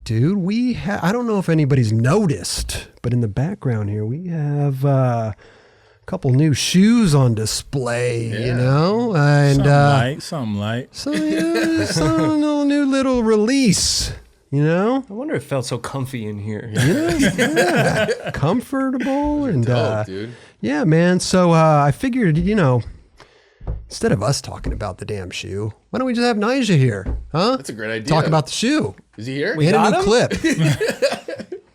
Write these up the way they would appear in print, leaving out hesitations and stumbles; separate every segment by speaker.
Speaker 1: dude. I don't know if anybody's noticed, but in the background here, we have a couple new shoes on display, you know? And
Speaker 2: something light.
Speaker 1: So, yeah, some new little release, you know?
Speaker 3: I wonder if it felt so comfy in here.
Speaker 1: Yeah. Comfortable. And,
Speaker 4: dope, dude.
Speaker 1: Yeah, man. So I figured, you know, instead of us talking about the damn shoe, why don't we just have Nyjah here? Huh?
Speaker 4: That's a great idea.
Speaker 1: Talk about the shoe.
Speaker 4: Is he here?
Speaker 1: We hit a new clip.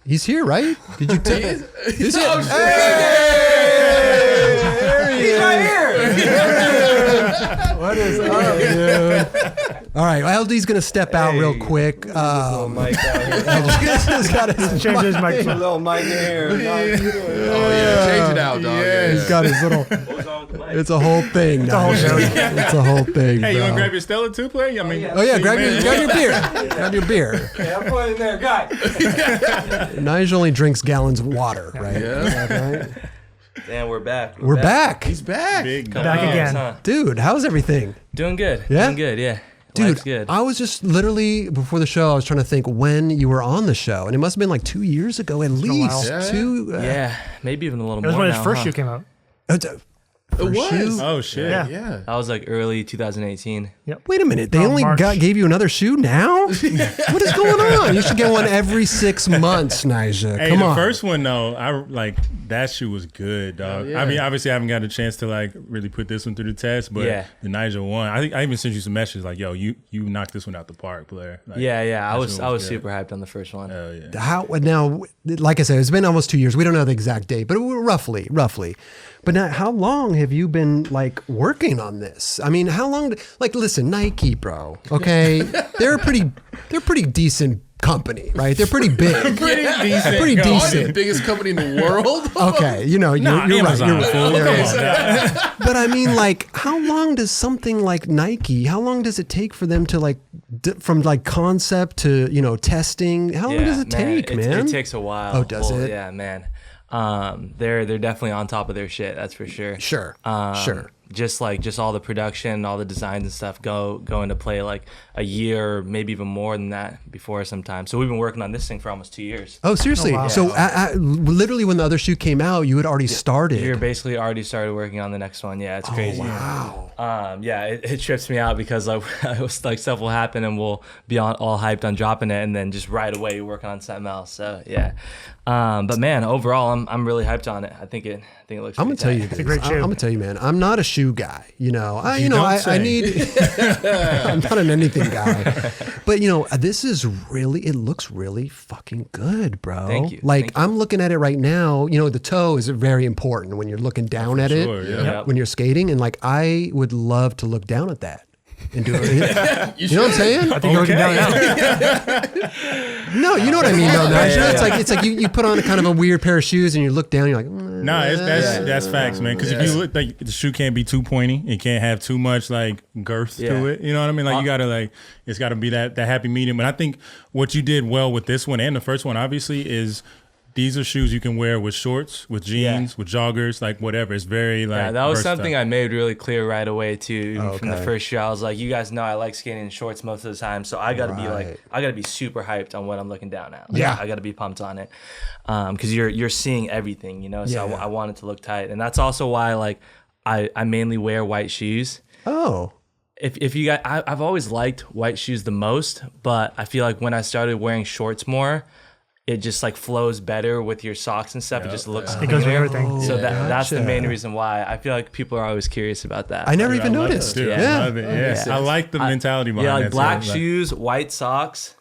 Speaker 1: He's here, right? Did you take it?
Speaker 4: He's
Speaker 1: Hey!
Speaker 3: He's right here.
Speaker 1: What is up, dude? All right, LD's going to step out real quick.
Speaker 3: Little mic out here.
Speaker 1: LD's got his
Speaker 5: Change his mic.
Speaker 3: Little mic in here.
Speaker 4: Oh yeah, change it out, dog. Yeah.
Speaker 1: He's got his little. It's a whole thing. It's a whole show. It's a whole thing.
Speaker 2: Hey, you
Speaker 1: bro.
Speaker 2: want to grab your Stella too, play? I mean,
Speaker 1: Oh yeah, grab your beer. Grab your beer.
Speaker 3: Yeah, I'm putting it there, guy.
Speaker 1: Nyjah only drinks gallons of water, right?
Speaker 4: Yeah.
Speaker 1: Right?
Speaker 3: Damn, we're back.
Speaker 1: We're back.
Speaker 4: He's back.
Speaker 2: big
Speaker 5: Back again.
Speaker 3: Huh?
Speaker 1: Dude, how's everything?
Speaker 3: Doing good.
Speaker 1: Yeah?
Speaker 3: Doing good, yeah.
Speaker 1: Dude,
Speaker 3: Life's good.
Speaker 1: I was just literally, before the show, I was trying to think when you were on the show. And it must have been like 2 years ago at least.
Speaker 4: Yeah.
Speaker 1: Two.
Speaker 3: Yeah, maybe even a little
Speaker 5: It was
Speaker 3: more
Speaker 5: when
Speaker 3: now,
Speaker 5: his first
Speaker 3: huh?
Speaker 5: shoe came out.
Speaker 4: It was.
Speaker 1: shoe?
Speaker 2: Oh shit.
Speaker 5: Yeah.
Speaker 4: Yeah.
Speaker 3: That was like early 2018.
Speaker 1: Wait a minute. They only
Speaker 5: March.
Speaker 1: gave you another shoe now? What is going on? You should get one every 6 months, Nyjah.
Speaker 2: Hey,
Speaker 1: Come
Speaker 2: the
Speaker 1: on.
Speaker 2: first one though, I like that shoe was good, dog.
Speaker 4: yeah.
Speaker 2: I mean, obviously, I haven't got a chance to like really put this one through the test, but
Speaker 3: Yeah.
Speaker 2: the Nyjah one, I think I even sent you some messages like, "Yo, you knocked this one out the park, player." Like,
Speaker 3: Yeah, I
Speaker 2: that
Speaker 3: was
Speaker 2: shit
Speaker 3: was
Speaker 2: good.
Speaker 3: super hyped on the first one.
Speaker 2: Hell yeah.
Speaker 1: How now? Like I said, it's been almost 2 years. We don't know the exact date, but roughly. But now, how long have you been like working on this? I mean, how long? Like, listen, Nike, bro. Okay, they're a pretty decent company, right? They're pretty big.
Speaker 2: Pretty decent.
Speaker 1: Pretty
Speaker 2: Go.
Speaker 4: Probably the
Speaker 1: decent.
Speaker 4: biggest company in the world.
Speaker 1: Okay, you know,
Speaker 2: Nah,
Speaker 1: you're right.
Speaker 2: Amazon,
Speaker 1: You're right.
Speaker 2: fool.
Speaker 1: Yeah,
Speaker 2: Come
Speaker 1: yeah.
Speaker 2: on, dog.
Speaker 1: But I mean, like, how long does something like Nike? How long does it take for them to like, from like concept to testing? How long does it take, man?
Speaker 3: It takes a while.
Speaker 1: Oh, does it?
Speaker 3: Yeah, man. They're definitely on top of their shit. That's for sure.
Speaker 1: Sure.
Speaker 3: Just all the production, all the designs and stuff go into play like a year, or maybe even more than that before sometimes. So we've been working on this thing for almost 2 years.
Speaker 1: Oh, seriously?
Speaker 5: Oh, wow.
Speaker 1: So literally when the other shoe came out, you had already started.
Speaker 3: You're basically already started working on the next one. Yeah, it's crazy.
Speaker 1: Wow.
Speaker 3: Yeah, it trips me out because like stuff will happen and we'll be all hyped on dropping it, and then just right away you're working on something else. So yeah, but man, overall I'm really hyped on it. I think it looks.
Speaker 1: I'm gonna tell you
Speaker 5: a
Speaker 1: this.
Speaker 5: great
Speaker 1: I'm
Speaker 5: shoe.
Speaker 1: gonna tell you, man. I'm not a shoe guy. I
Speaker 2: say.
Speaker 1: need. I'm not an anything guy. But this is really. It looks really fucking good, bro.
Speaker 3: Thank you.
Speaker 1: Like
Speaker 3: Thank you.
Speaker 1: I'm looking at it right now. The toe is very important when you're looking down at
Speaker 2: sure,
Speaker 1: it.
Speaker 2: yeah.
Speaker 3: Yep.
Speaker 1: When you're skating, and like I would love to look down at that. And do it. You know what I'm saying?
Speaker 5: I think you're looking down now.
Speaker 1: No, you know what I mean, though. Nyjah. It's like you put on a kind of a weird pair of shoes and you look down, and you're like,
Speaker 2: Nah, that's facts, man. Because if you look, like the shoe can't be too pointy, it can't have too much like girth to
Speaker 3: Yeah.
Speaker 2: it. You know what I mean? Like you gotta it's gotta be that happy medium. And I think what you did well with this one and the first one, obviously, is these are shoes you can wear with shorts, with jeans, with joggers, like whatever. It's very like.
Speaker 3: Yeah, that was
Speaker 2: versatile.
Speaker 3: something I made really clear right away too. Even from the
Speaker 1: Okay.
Speaker 3: first year, I was like, "You guys know I like skating in shorts most of the time, so I got to be
Speaker 1: Right.
Speaker 3: I got to be super hyped on what I'm looking down at. Like,
Speaker 1: Yeah.
Speaker 3: I got to be pumped on it, because you're seeing everything, So
Speaker 1: Yeah.
Speaker 3: I want it to look tight, and that's also why I mainly wear white shoes.
Speaker 1: oh.
Speaker 3: If you guys, I've always liked white shoes the most, but I feel like when I started wearing shorts more, it just like flows better with your socks and stuff. It just looks
Speaker 5: It goes with
Speaker 3: cleaner.
Speaker 5: everything.
Speaker 3: So that's the
Speaker 1: Gotcha.
Speaker 3: main reason why I feel like people are always curious about that.
Speaker 1: I never
Speaker 2: I
Speaker 1: even
Speaker 2: love it,
Speaker 1: noticed.
Speaker 2: dude.
Speaker 1: Yeah.
Speaker 2: I love it. Yeah. I like the mentality behind
Speaker 3: Yeah, like
Speaker 2: that,
Speaker 3: black
Speaker 2: too. Like,
Speaker 3: shoes, white socks,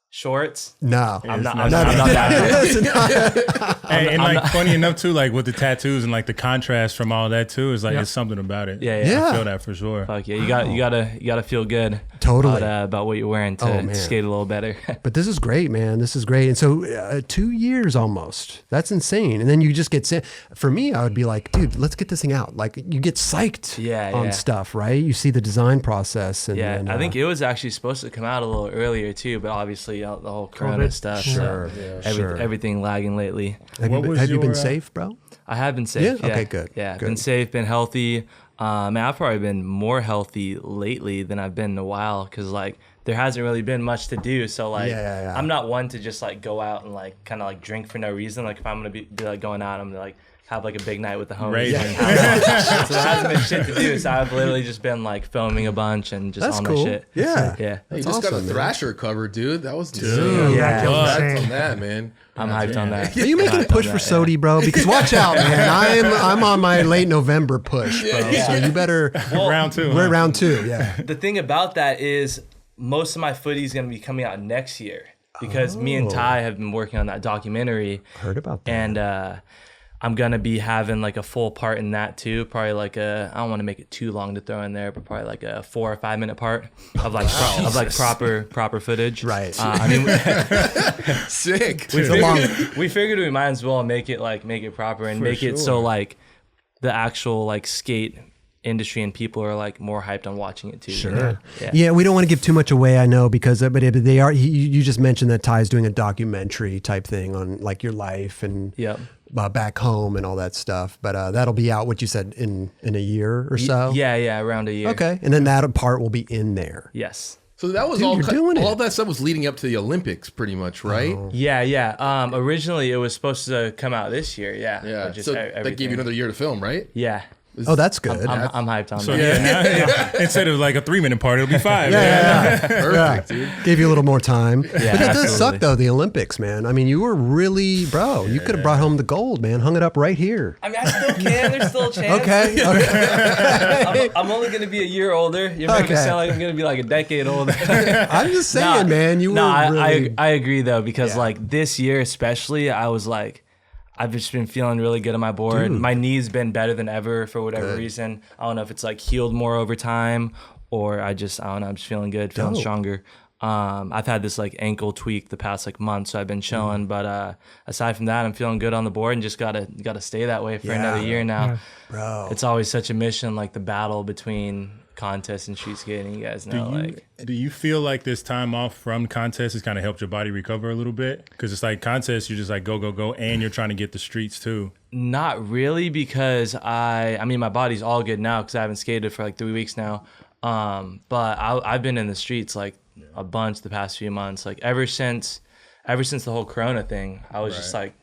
Speaker 3: shorts.
Speaker 1: No.
Speaker 3: I'm not
Speaker 2: not-
Speaker 3: that.
Speaker 2: And like funny enough too, like with the tattoos and like the contrast from all that too, is like it's something about it.
Speaker 3: Yeah,
Speaker 1: Yeah.
Speaker 2: I feel that for sure.
Speaker 3: Fuck yeah, you gotta feel good.
Speaker 1: Totally.
Speaker 3: about what you're wearing
Speaker 1: Oh,
Speaker 3: to
Speaker 1: man.
Speaker 3: skate a little better.
Speaker 1: But this is great, man. This is great. And so 2 years almost. That's insane. And then you just get sent. For me, I would be like, dude, let's get this thing out. Like you get psyched on
Speaker 3: Yeah.
Speaker 1: stuff, right? You see the design process. And
Speaker 3: Yeah,
Speaker 1: then,
Speaker 3: I think it was actually supposed to come out a little earlier too, but obviously the whole Corona
Speaker 5: COVID.
Speaker 3: stuff.
Speaker 1: Sure,
Speaker 3: So
Speaker 1: sure.
Speaker 3: everything lagging lately.
Speaker 1: have you
Speaker 2: What
Speaker 1: been,
Speaker 2: was
Speaker 1: have you been
Speaker 2: your,
Speaker 1: safe, bro?
Speaker 3: I have been safe.
Speaker 1: Yeah? Okay, good,
Speaker 3: Yeah,
Speaker 1: good.
Speaker 3: been safe, been healthy. Man, I've probably been more healthy lately than I've been in a while because like there hasn't really been much to do. So like I'm not one to just like go out and like kind of like drink for no reason. Like if I'm gonna be like going out, I'm gonna like have like a big night with the homies. So there hasn't been shit to do. So I've literally just been like filming a bunch and just on my shit.
Speaker 1: Yeah.
Speaker 3: Yeah.
Speaker 4: You just got a Thrasher cover, dude. That was
Speaker 1: Dude.
Speaker 3: Yeah.
Speaker 4: Congrats on that, man.
Speaker 3: I'm hyped on that.
Speaker 1: Are you making a push for Sodi, bro? Because watch out, man. I'm on my late November push, bro. So you better.
Speaker 2: Round 2.
Speaker 1: We're round 2. Yeah.
Speaker 3: The thing about that is most of my footage is going to be coming out next year because me and Ty have been working on that documentary.
Speaker 1: Heard about that.
Speaker 3: And I'm going to be having like a full part in that too. Probably like I don't want to make it too long to throw in there, but probably like a 4 or 5 minute part of like proper footage.
Speaker 1: Right.
Speaker 3: I mean,
Speaker 4: Sick.
Speaker 3: we figured we might as well make it proper and make it so like the actual like skate industry and people are like more hyped on watching it too.
Speaker 1: Sure.
Speaker 3: You know?
Speaker 1: Yeah, we don't want to give too much away, I know, because but they are. You just mentioned that Ty's doing a documentary type thing on like your life and back home and all that stuff. But that'll be out. What you said in a year or so.
Speaker 3: Yeah, around a year.
Speaker 1: Okay, and then that part will be in there.
Speaker 3: Yes.
Speaker 4: So that was
Speaker 1: Dude,
Speaker 4: all that stuff was leading up to the Olympics, pretty much, right?
Speaker 3: Yeah. Originally, it was supposed to come out this year. Yeah.
Speaker 4: So that gave you another year to film, right?
Speaker 3: Yeah.
Speaker 1: Oh, that's good.
Speaker 3: I'm hyped on
Speaker 2: So
Speaker 3: that.
Speaker 2: instead of like a 3-minute part, it'll be 5.
Speaker 4: Perfect, dude.
Speaker 1: Gave you a little more time. But that does
Speaker 3: absolutely.
Speaker 1: suck, though, the Olympics, man. I mean, you were really, bro, you could have brought home the gold, man. Hung it up right here.
Speaker 3: I mean, I still can. There's still a chance.
Speaker 1: Okay.
Speaker 3: I'm only going to be a year older. You're making it sound like I'm going to be like a decade older.
Speaker 1: I'm just saying, man. You were really...
Speaker 3: I agree, though, because like this year especially, I was like, I've just been feeling really good on my board.
Speaker 1: Dude.
Speaker 3: My knee's been better than ever for whatever reason. I don't know if it's like healed more over time or I don't know, I'm just feeling good, feeling stronger. I've had this like ankle tweak the past like month, so I've been chilling. But aside from that, I'm feeling good on the board and just gotta stay that way for another year now.
Speaker 1: Yeah. Bro.
Speaker 3: It's always such a mission, like the battle between contest and street skating. You guys know,
Speaker 2: Do you feel like this time off from contest has kind of helped your body recover a little bit? Because it's like contest, you're just like go, and you're trying to get the streets too.
Speaker 3: Not really, because I mean my body's all good now because I haven't skated for like 3 weeks now. But I've been in the streets like a bunch the past few months. Like ever since the whole Corona thing, I was just like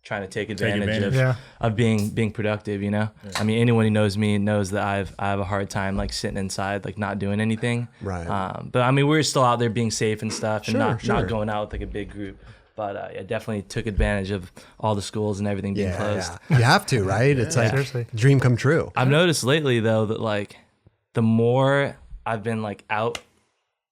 Speaker 3: trying to take advantage of being productive, you know? Yeah. I mean, anyone who knows me knows that I have a hard time like sitting inside, like not doing anything.
Speaker 1: Right.
Speaker 3: But I mean, we're still out there being safe and stuff and not going out with like a big group. But I definitely took advantage of all the schools and everything being closed.
Speaker 1: Yeah. You have to, right? It's like
Speaker 5: Seriously.
Speaker 1: dream come true.
Speaker 3: I've noticed lately though that like the more I've been like out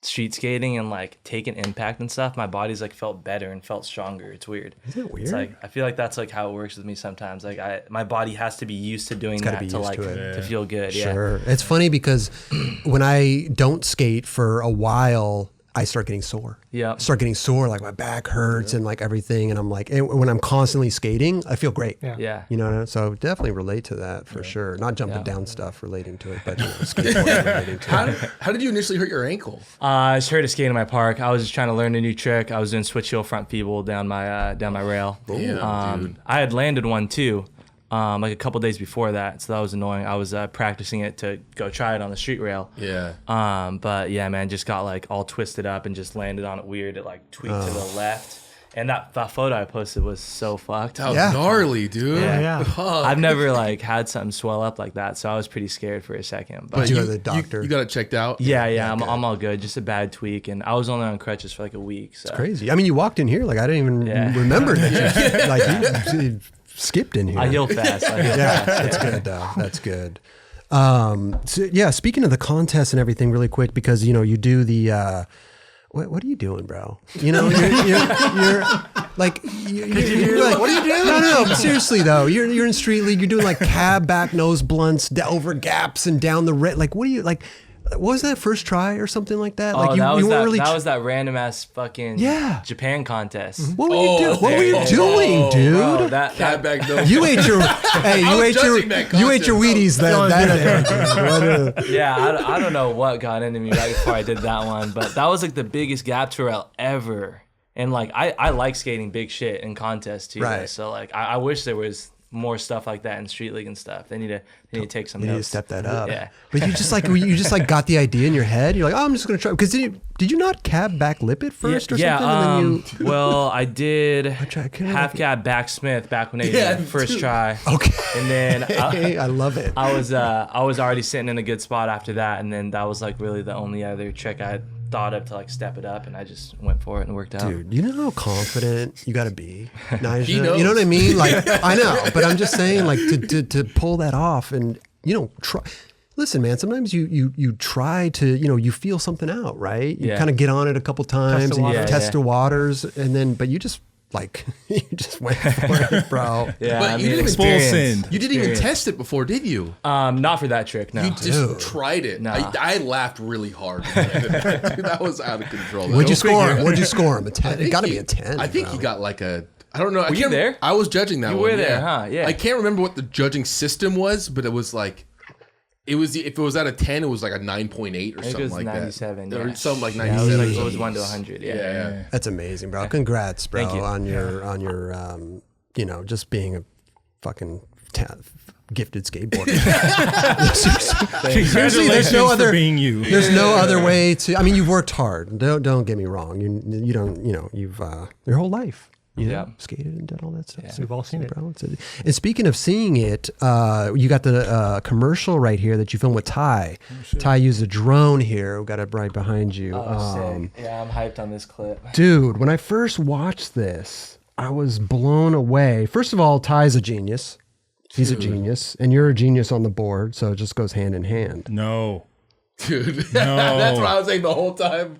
Speaker 3: street skating and like taking impact and stuff, my body's like felt better and felt stronger. It's weird.
Speaker 1: Isn't it weird?
Speaker 3: It's like I feel like that's like how it works with me sometimes. Like my body has to be used to doing that to feel good.
Speaker 1: Sure. It's funny because when I don't skate for a while, I start getting sore.
Speaker 3: Yeah.
Speaker 1: Start getting sore, like my back hurts and like everything. And I'm like, and when I'm constantly skating, I feel great.
Speaker 3: Yeah.
Speaker 1: You know, so definitely relate to that for sure. Not jumping down stuff relating to it, but you know, skateboarding relating to it.
Speaker 4: How did you initially hurt your ankle?
Speaker 3: I just heard a skate in my park. I was just trying to learn a new trick. I was doing switch heel front feeble down my rail.
Speaker 4: Damn, dude.
Speaker 3: I had landed one too. Like a couple days before that, so that was annoying. I was practicing it to go try it on the street rail.
Speaker 4: Yeah.
Speaker 3: But yeah, man, just got like all twisted up and just landed on it weird. It like tweaked to the left, and that photo I posted was so fucked.
Speaker 4: That was gnarly, dude.
Speaker 5: Yeah.
Speaker 3: I've never like had something swell up like that, so I was pretty scared for a second.
Speaker 1: But you go to the doctor.
Speaker 4: You got it checked out?
Speaker 3: Yeah, I'm all good. Just a bad tweak, and I was only on crutches for like a week. So.
Speaker 1: It's crazy. I mean, you walked in here like I didn't even remember that. Like you skipped in here.
Speaker 3: I heal fast.
Speaker 1: That's good though. That's good. So yeah, speaking of the contest and everything really quick, because you know, you do the what are you doing, bro? You know, you're like, you're like, what are you doing? No, seriously though, you're in street league, you're doing like cab back nose blunts over gaps and down the like, what are you like? What was that, first try or something like that? Like
Speaker 3: that was that random ass fucking Japan contest.
Speaker 1: What were you doing? What were you doing, dude?
Speaker 3: Bro,
Speaker 4: Cat back though.
Speaker 1: You ate your you ate your Wheaties that day.
Speaker 3: Yeah, I don't know what got into me right before I did that one, but that was like the biggest gap trail ever. And like I like skating big shit in contests too.
Speaker 1: Right.
Speaker 3: So like I wish there was more stuff like that in street league and stuff. They need to take some
Speaker 1: You need to
Speaker 3: notes.
Speaker 1: step that up.
Speaker 3: Yeah.
Speaker 1: But you just like got the idea in your head. You're like, oh, I'm just gonna try. Because did you not cab back lip it first or something? And then
Speaker 3: well, I did
Speaker 1: can't
Speaker 3: half cab back Smith back when they
Speaker 4: Yeah,
Speaker 3: did first
Speaker 4: dude.
Speaker 3: try.
Speaker 1: Okay.
Speaker 3: And then
Speaker 1: I love it.
Speaker 3: I was already sitting in a good spot after that, and then that was like really the only other trick I thought of to like step it up, and I just went for it and it worked out.
Speaker 1: Dude, you know how confident you got to be, Nyjah?
Speaker 4: He knows.
Speaker 1: You know what I mean? Like, I know, but I'm just saying, like, to pull that off and, try. Listen, man, sometimes you try to, you feel something out, right? You kind of get on it a couple times and you test the waters, and then, but you just, like, you just went for it, bro.
Speaker 3: Yeah,
Speaker 4: But
Speaker 3: I
Speaker 4: you
Speaker 3: mean,
Speaker 4: didn't
Speaker 3: experience.
Speaker 2: send.
Speaker 4: You didn't even test it before, did you?
Speaker 3: Not for that trick, no.
Speaker 4: You just tried it.
Speaker 3: Nah.
Speaker 4: I laughed really hard. Dude, that was out of control.
Speaker 1: What'd you score him? What'd you score him? A 10? It got to be a 10.
Speaker 4: I think
Speaker 1: bro.
Speaker 4: he got like a. I don't know.
Speaker 3: Were you there?
Speaker 4: I was judging that
Speaker 3: You
Speaker 4: one.
Speaker 3: were there,
Speaker 4: yeah.
Speaker 3: huh? Yeah.
Speaker 4: I can't remember what the judging system was, but it was like. It was if it was at a 10, it was like a 9.8 or
Speaker 3: I think
Speaker 4: something
Speaker 3: it was
Speaker 4: like
Speaker 3: 97,
Speaker 4: that.
Speaker 3: yeah.
Speaker 4: Or something like
Speaker 3: Yeah,
Speaker 4: 97.
Speaker 3: it was 1 to 100. Yeah.
Speaker 1: That's amazing, bro. Congrats, bro,
Speaker 3: Thank you.
Speaker 1: on your just being a fucking gifted skateboarder. Seriously, there's no
Speaker 2: Congratulations
Speaker 1: other
Speaker 2: for being you.
Speaker 1: There's no other way to. I mean, you've worked hard. Don't get me wrong. You don't. You've your whole life. Skated and did all that stuff.
Speaker 5: Yeah, we've all seen it.
Speaker 1: Bro, and speaking of seeing it, you got the commercial right here that you filmed with Ty. Ty used a drone here. We got it right behind you.
Speaker 3: Sick. Yeah, I'm hyped on this clip.
Speaker 1: Dude, when I first watched this, I was blown away. First of all, Ty's a genius. He's a genius, and you're a genius on the board, so it just goes hand in hand.
Speaker 2: No,
Speaker 4: Dude.
Speaker 2: No.
Speaker 4: That's what I was saying the whole time.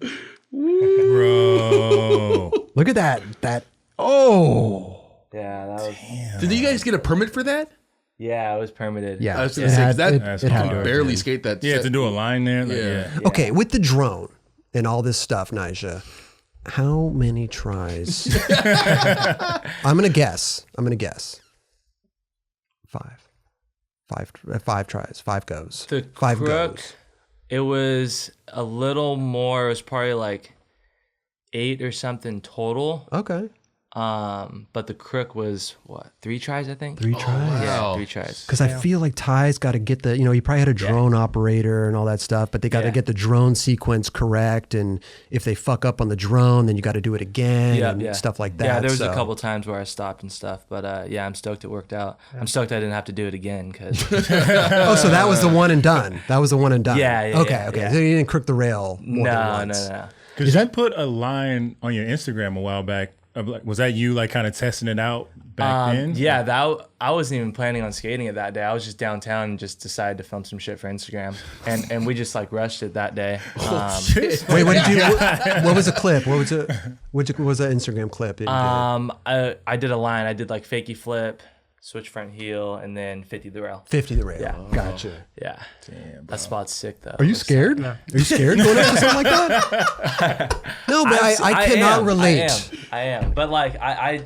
Speaker 2: bro.
Speaker 1: Look at that. Oh,
Speaker 3: Yeah, that was.
Speaker 4: Did you guys get a permit for that?
Speaker 3: Yeah, it was permitted.
Speaker 1: yeah.
Speaker 4: I was gonna say 'cause that
Speaker 1: it had
Speaker 4: you
Speaker 1: to
Speaker 4: could barely skate that.
Speaker 2: Yeah,
Speaker 4: set.
Speaker 2: to do a line there. Like,
Speaker 4: Yeah.
Speaker 2: yeah.
Speaker 1: Okay, with the drone and all this stuff, Nyjah, how many tries? I'm gonna guess. Five tries. 5 goes.
Speaker 3: The
Speaker 1: 5
Speaker 3: crook,
Speaker 1: goes.
Speaker 3: it was a little more. It was probably like 8 or something total.
Speaker 1: Okay.
Speaker 3: But the crook was what, 3 tries, I think.
Speaker 1: 3 tries.
Speaker 3: Yeah,
Speaker 4: Wow.
Speaker 3: 3 tries.
Speaker 1: Because I feel like Ty's got to get the, he probably had a drone operator and all that stuff, but they got to get the drone sequence correct. And if they fuck up on the drone, then you got to do it again and stuff like that.
Speaker 3: Yeah, there was
Speaker 1: so.
Speaker 3: a couple times where I stopped and stuff, but yeah, I'm stoked it worked out. I'm stoked I didn't have to do it again because
Speaker 1: Oh, so that was the one and done.
Speaker 3: Yeah, yeah,
Speaker 1: Okay.
Speaker 3: yeah.
Speaker 1: So you didn't crook the rail more than
Speaker 3: no.
Speaker 1: once.
Speaker 2: Because you put a line on your Instagram a while back. Of like, was that you like kind of testing it out back then?
Speaker 3: Yeah, I wasn't even planning on skating it that day. I was just downtown and just decided to film some shit for Instagram, and we just like rushed it that day.
Speaker 1: Wait, what did you? What was the clip? What was it? Which was the Instagram clip? That you did?
Speaker 3: I did a line. I did like fakie flip, switch front heel, and then 50 the rail.
Speaker 1: 50 the rail.
Speaker 3: Yeah.
Speaker 1: Gotcha.
Speaker 3: Yeah,
Speaker 2: Damn,
Speaker 3: that spot's sick though.
Speaker 1: Are you scared? Are you scared going up to something like that? No, but I cannot relate.
Speaker 3: I am, but like I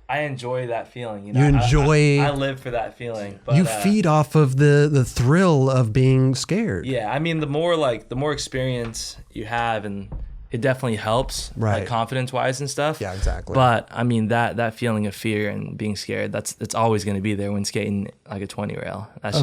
Speaker 3: enjoy that feeling.
Speaker 1: You enjoy.
Speaker 3: I live for that feeling. But,
Speaker 1: You feed off of the thrill of being scared.
Speaker 3: Yeah, I mean, the more experience you have, and it definitely helps,
Speaker 1: Right.
Speaker 3: like confidence wise and stuff.
Speaker 1: Yeah, exactly.
Speaker 3: But I mean, that feeling of fear and being scared, it's always going to be there when skating like a 20 rail. That's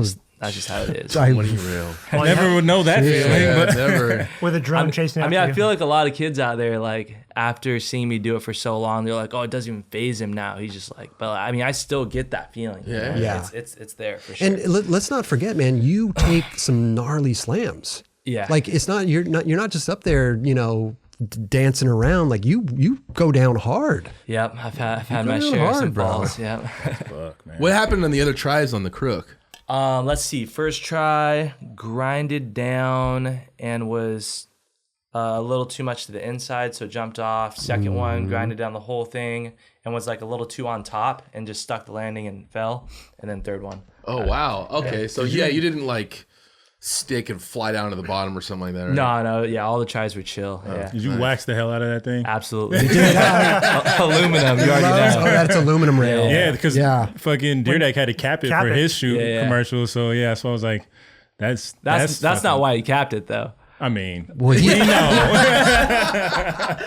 Speaker 3: just how it is.
Speaker 1: I,
Speaker 4: Real.
Speaker 2: I never would know that feeling.
Speaker 4: Yeah,
Speaker 2: But
Speaker 4: never.
Speaker 5: With a drone chasing
Speaker 3: I
Speaker 5: after
Speaker 3: mean, I
Speaker 5: you.
Speaker 3: feel like a lot of kids out there, like after seeing me do it for so long, they're like, "Oh, it doesn't even phase him now." He's just like, but I mean, I still get that feeling. you
Speaker 4: Yeah.
Speaker 3: know?
Speaker 1: Yeah.
Speaker 3: It's there for sure.
Speaker 1: and let's not forget, man. You take some gnarly slams.
Speaker 3: Yeah.
Speaker 1: Like you're not just up there, dancing around. Like you go down hard.
Speaker 3: Yep, I've had my
Speaker 1: doing
Speaker 3: share of
Speaker 1: hard,
Speaker 3: some
Speaker 1: bro.
Speaker 3: balls. Yep.
Speaker 2: fuck, man.
Speaker 4: What happened on the other tries on the crook?
Speaker 3: Let's see. First try, grinded down and was a little too much to the inside, so jumped off. Second one, grinded down the whole thing and was like a little too on top and just stuck the landing and fell. And then third one.
Speaker 4: Oh wow. Okay, so you didn't like stick and fly down to the bottom or something like that. Right?
Speaker 3: No, yeah, all the tries were chill. Yeah,
Speaker 2: Did you wax the hell out of that thing?
Speaker 3: absolutely. Aluminum, you already
Speaker 1: Oh,
Speaker 3: know.
Speaker 1: that's aluminum rail.
Speaker 2: Yeah, because
Speaker 1: Yeah.
Speaker 2: fucking Deer Deck had to cap it for his shoot
Speaker 3: Yeah.
Speaker 2: commercial. So yeah, so I was like, that's
Speaker 3: That's not
Speaker 2: fucking-
Speaker 3: why he capped it though.
Speaker 2: I mean,
Speaker 1: Well,
Speaker 2: we know.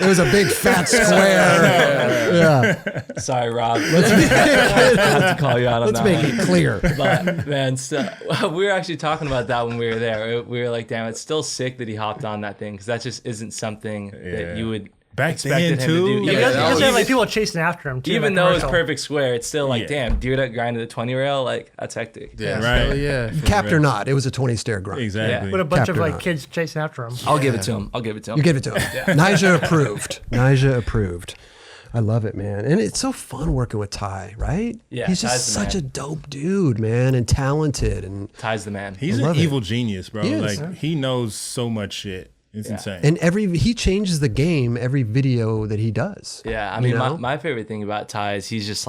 Speaker 1: it was a big fat square. Yeah.
Speaker 3: Sorry, Rob. I have to call you out on
Speaker 1: Let's
Speaker 3: that
Speaker 1: make
Speaker 3: one.
Speaker 1: it clear.
Speaker 3: But man, so, we were actually talking about that when we were there. We were like, damn, it's still sick that he hopped on that thing because that just isn't something that you would
Speaker 2: Back
Speaker 3: expected
Speaker 2: then,
Speaker 3: him
Speaker 2: too?
Speaker 3: to do.
Speaker 2: Yeah,
Speaker 5: He
Speaker 4: that
Speaker 5: doesn't
Speaker 4: was-
Speaker 5: have like people chasing after him too.
Speaker 3: Even
Speaker 5: in
Speaker 3: though
Speaker 5: that
Speaker 3: it's
Speaker 5: commercial.
Speaker 3: perfect square, it's still like, damn, deer duck grind to the 20 rail, like that's hectic.
Speaker 4: Yeah,
Speaker 2: Right.
Speaker 4: hell yeah.
Speaker 1: Capped or not, it was a 20 stair grind.
Speaker 2: Exactly.
Speaker 5: with a bunch
Speaker 1: Capped
Speaker 5: of
Speaker 1: or
Speaker 5: like
Speaker 1: not.
Speaker 5: kids chasing after him.
Speaker 3: I'll give it to him. I'll give it to him.
Speaker 1: You give it to him. Nyjah approved. Nyjah approved. I love it, man. And it's so fun working with Ty, right?
Speaker 3: Yeah,
Speaker 1: He's just
Speaker 3: Ty's the
Speaker 1: such
Speaker 3: man.
Speaker 1: a dope dude, man, and talented. And
Speaker 3: Ty's the man.
Speaker 2: He's
Speaker 1: I
Speaker 2: an
Speaker 1: love it.
Speaker 2: evil genius, bro.
Speaker 1: He is.
Speaker 2: Like he knows so much shit. It's insane.
Speaker 1: and he changes the game every video that he does.
Speaker 3: Yeah, I
Speaker 1: You
Speaker 3: mean,
Speaker 1: know?
Speaker 3: my favorite thing about Ty is he's just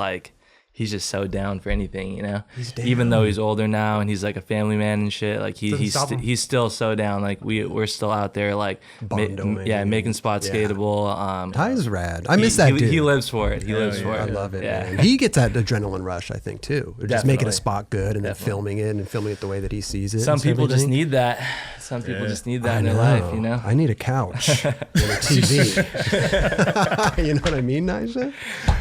Speaker 3: so down for anything, you know.
Speaker 1: down.
Speaker 3: Even though he's older now and he's like a family man and shit, like he's
Speaker 5: stop him.
Speaker 3: he's still so down. Like we're still out there, like
Speaker 1: Bondo, man.
Speaker 3: making spots
Speaker 1: Yeah.
Speaker 3: skatable.
Speaker 1: Ty's rad. I miss that dude.
Speaker 3: He lives for it. He lives for
Speaker 2: yeah.
Speaker 3: it.
Speaker 1: I love it,
Speaker 3: Yeah.
Speaker 1: man. He gets that adrenaline rush, I think, too. Just making a
Speaker 3: Definitely.
Speaker 1: spot good and then filming it the way that he sees it.
Speaker 3: Some
Speaker 1: and
Speaker 3: people just
Speaker 1: everything.
Speaker 3: need that. Some people just need that
Speaker 1: I
Speaker 3: in their life, you know.
Speaker 1: I need a couch and a TV. You know what I mean, Nyjah?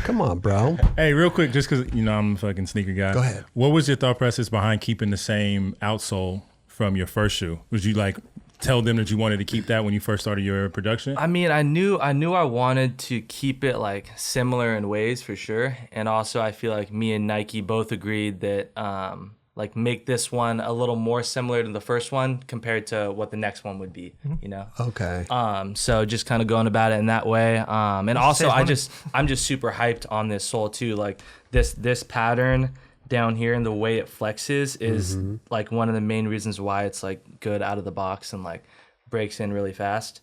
Speaker 1: Come on, bro.
Speaker 2: Hey, real quick, just because you know I'm a fucking sneaker guy.
Speaker 1: Go ahead.
Speaker 2: What was your thought process behind keeping the same outsole from your first shoe? Would you like tell them that you wanted to keep that when you first started your production?
Speaker 3: I mean, I knew I wanted to keep it like similar in ways for sure, and also I feel like me and Nike both agreed that like make this one a little more similar to the first one compared to what the next one would be, you know.
Speaker 1: Okay.
Speaker 3: So just kind of going about it in that way, and also
Speaker 5: saves money.
Speaker 3: I'm just super hyped on this sole too. Like this pattern down here and the way it flexes is like one of the main reasons why it's like good out of the box and like breaks in really fast.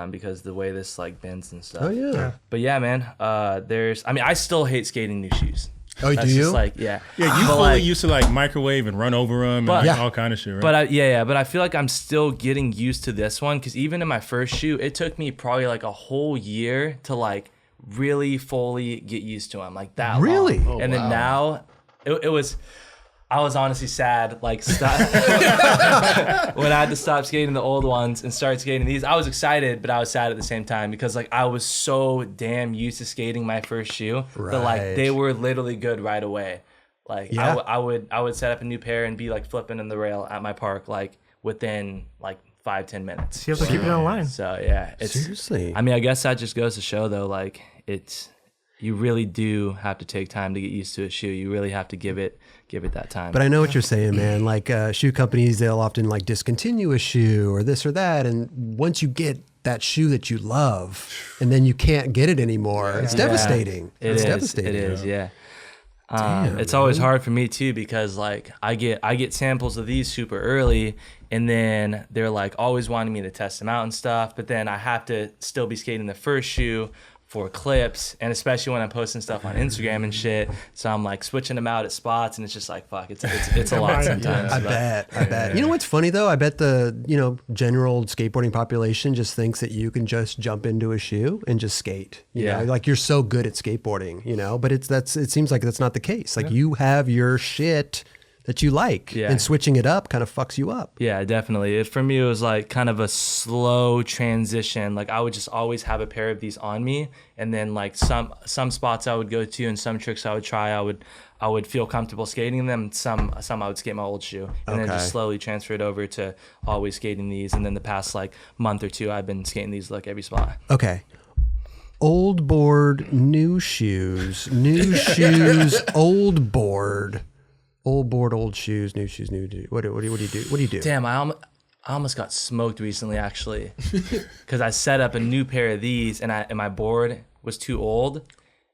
Speaker 3: Because the way this like bends and stuff.
Speaker 1: Oh, yeah.
Speaker 3: But yeah, man. I still hate skating new shoes.
Speaker 1: Oh,
Speaker 3: That's
Speaker 1: do you?
Speaker 3: just like
Speaker 2: yeah, you
Speaker 3: But,
Speaker 2: fully
Speaker 3: like-
Speaker 2: used to like microwave and run over them and
Speaker 3: But-
Speaker 2: like,
Speaker 1: Yeah.
Speaker 2: all kind of shit, right?
Speaker 3: But but I feel like I'm still getting used to this one because even in my first shoe, it took me probably like a whole year to like really fully get used to them, like that. long.
Speaker 1: Really?
Speaker 4: Oh,
Speaker 3: and then
Speaker 4: wow.
Speaker 3: now, it was. I was honestly sad, like stop when I had to stop skating the old ones and start skating these. I was excited, but I was sad at the same time because like I was so damn used to skating my first shoe that
Speaker 1: Right.
Speaker 3: like they were literally good right away. Like
Speaker 1: Yeah.
Speaker 3: I would set up a new pair and be like flipping in the rail at my park like within like 5-10 minutes.
Speaker 5: You have to keep it online.
Speaker 3: So yeah, it's
Speaker 1: Seriously.
Speaker 3: I mean, I guess that just goes to show though, like you really do have to take time to get used to a shoe. You really have to give it that time.
Speaker 1: But I know what you're saying, man. Like shoe companies, they'll often like discontinue a shoe or this or that. And once you get that shoe that you love and then you can't get it anymore, it's devastating. It's devastating.
Speaker 3: It is, yeah.
Speaker 1: Damn,
Speaker 3: it's always hard for me too because like I get samples of these super early and then they're like always wanting me to test them out and stuff, but then I have to still be skating the first shoe for clips, and especially when I'm posting stuff on Instagram and shit, so I'm like switching them out at spots and it's just like fuck, it's a lot sometimes.
Speaker 1: I bet. You know what's funny though? I bet the general skateboarding population just thinks that you can just jump into a shoe and just skate. You know, like you're so good at skateboarding, but it seems like that's not the case. Like you have your shit that you like, and switching it up kind of fucks you up.
Speaker 3: Yeah, definitely. For me, it was like kind of a slow transition. Like I would just always have a pair of these on me, and then like some spots I would go to and some tricks I would try, I would feel comfortable skating them. Some I would skate my old shoe, and then just slowly transfer it over to always skating these. And then the past like month or two, I've been skating these like every spot.
Speaker 1: Okay. Old board, new shoes, old board. Old board, old shoes, new shoes, new. What do you do? What do you do?
Speaker 3: Damn, I almost got smoked recently actually, because I set up a new pair of these and my board was too old,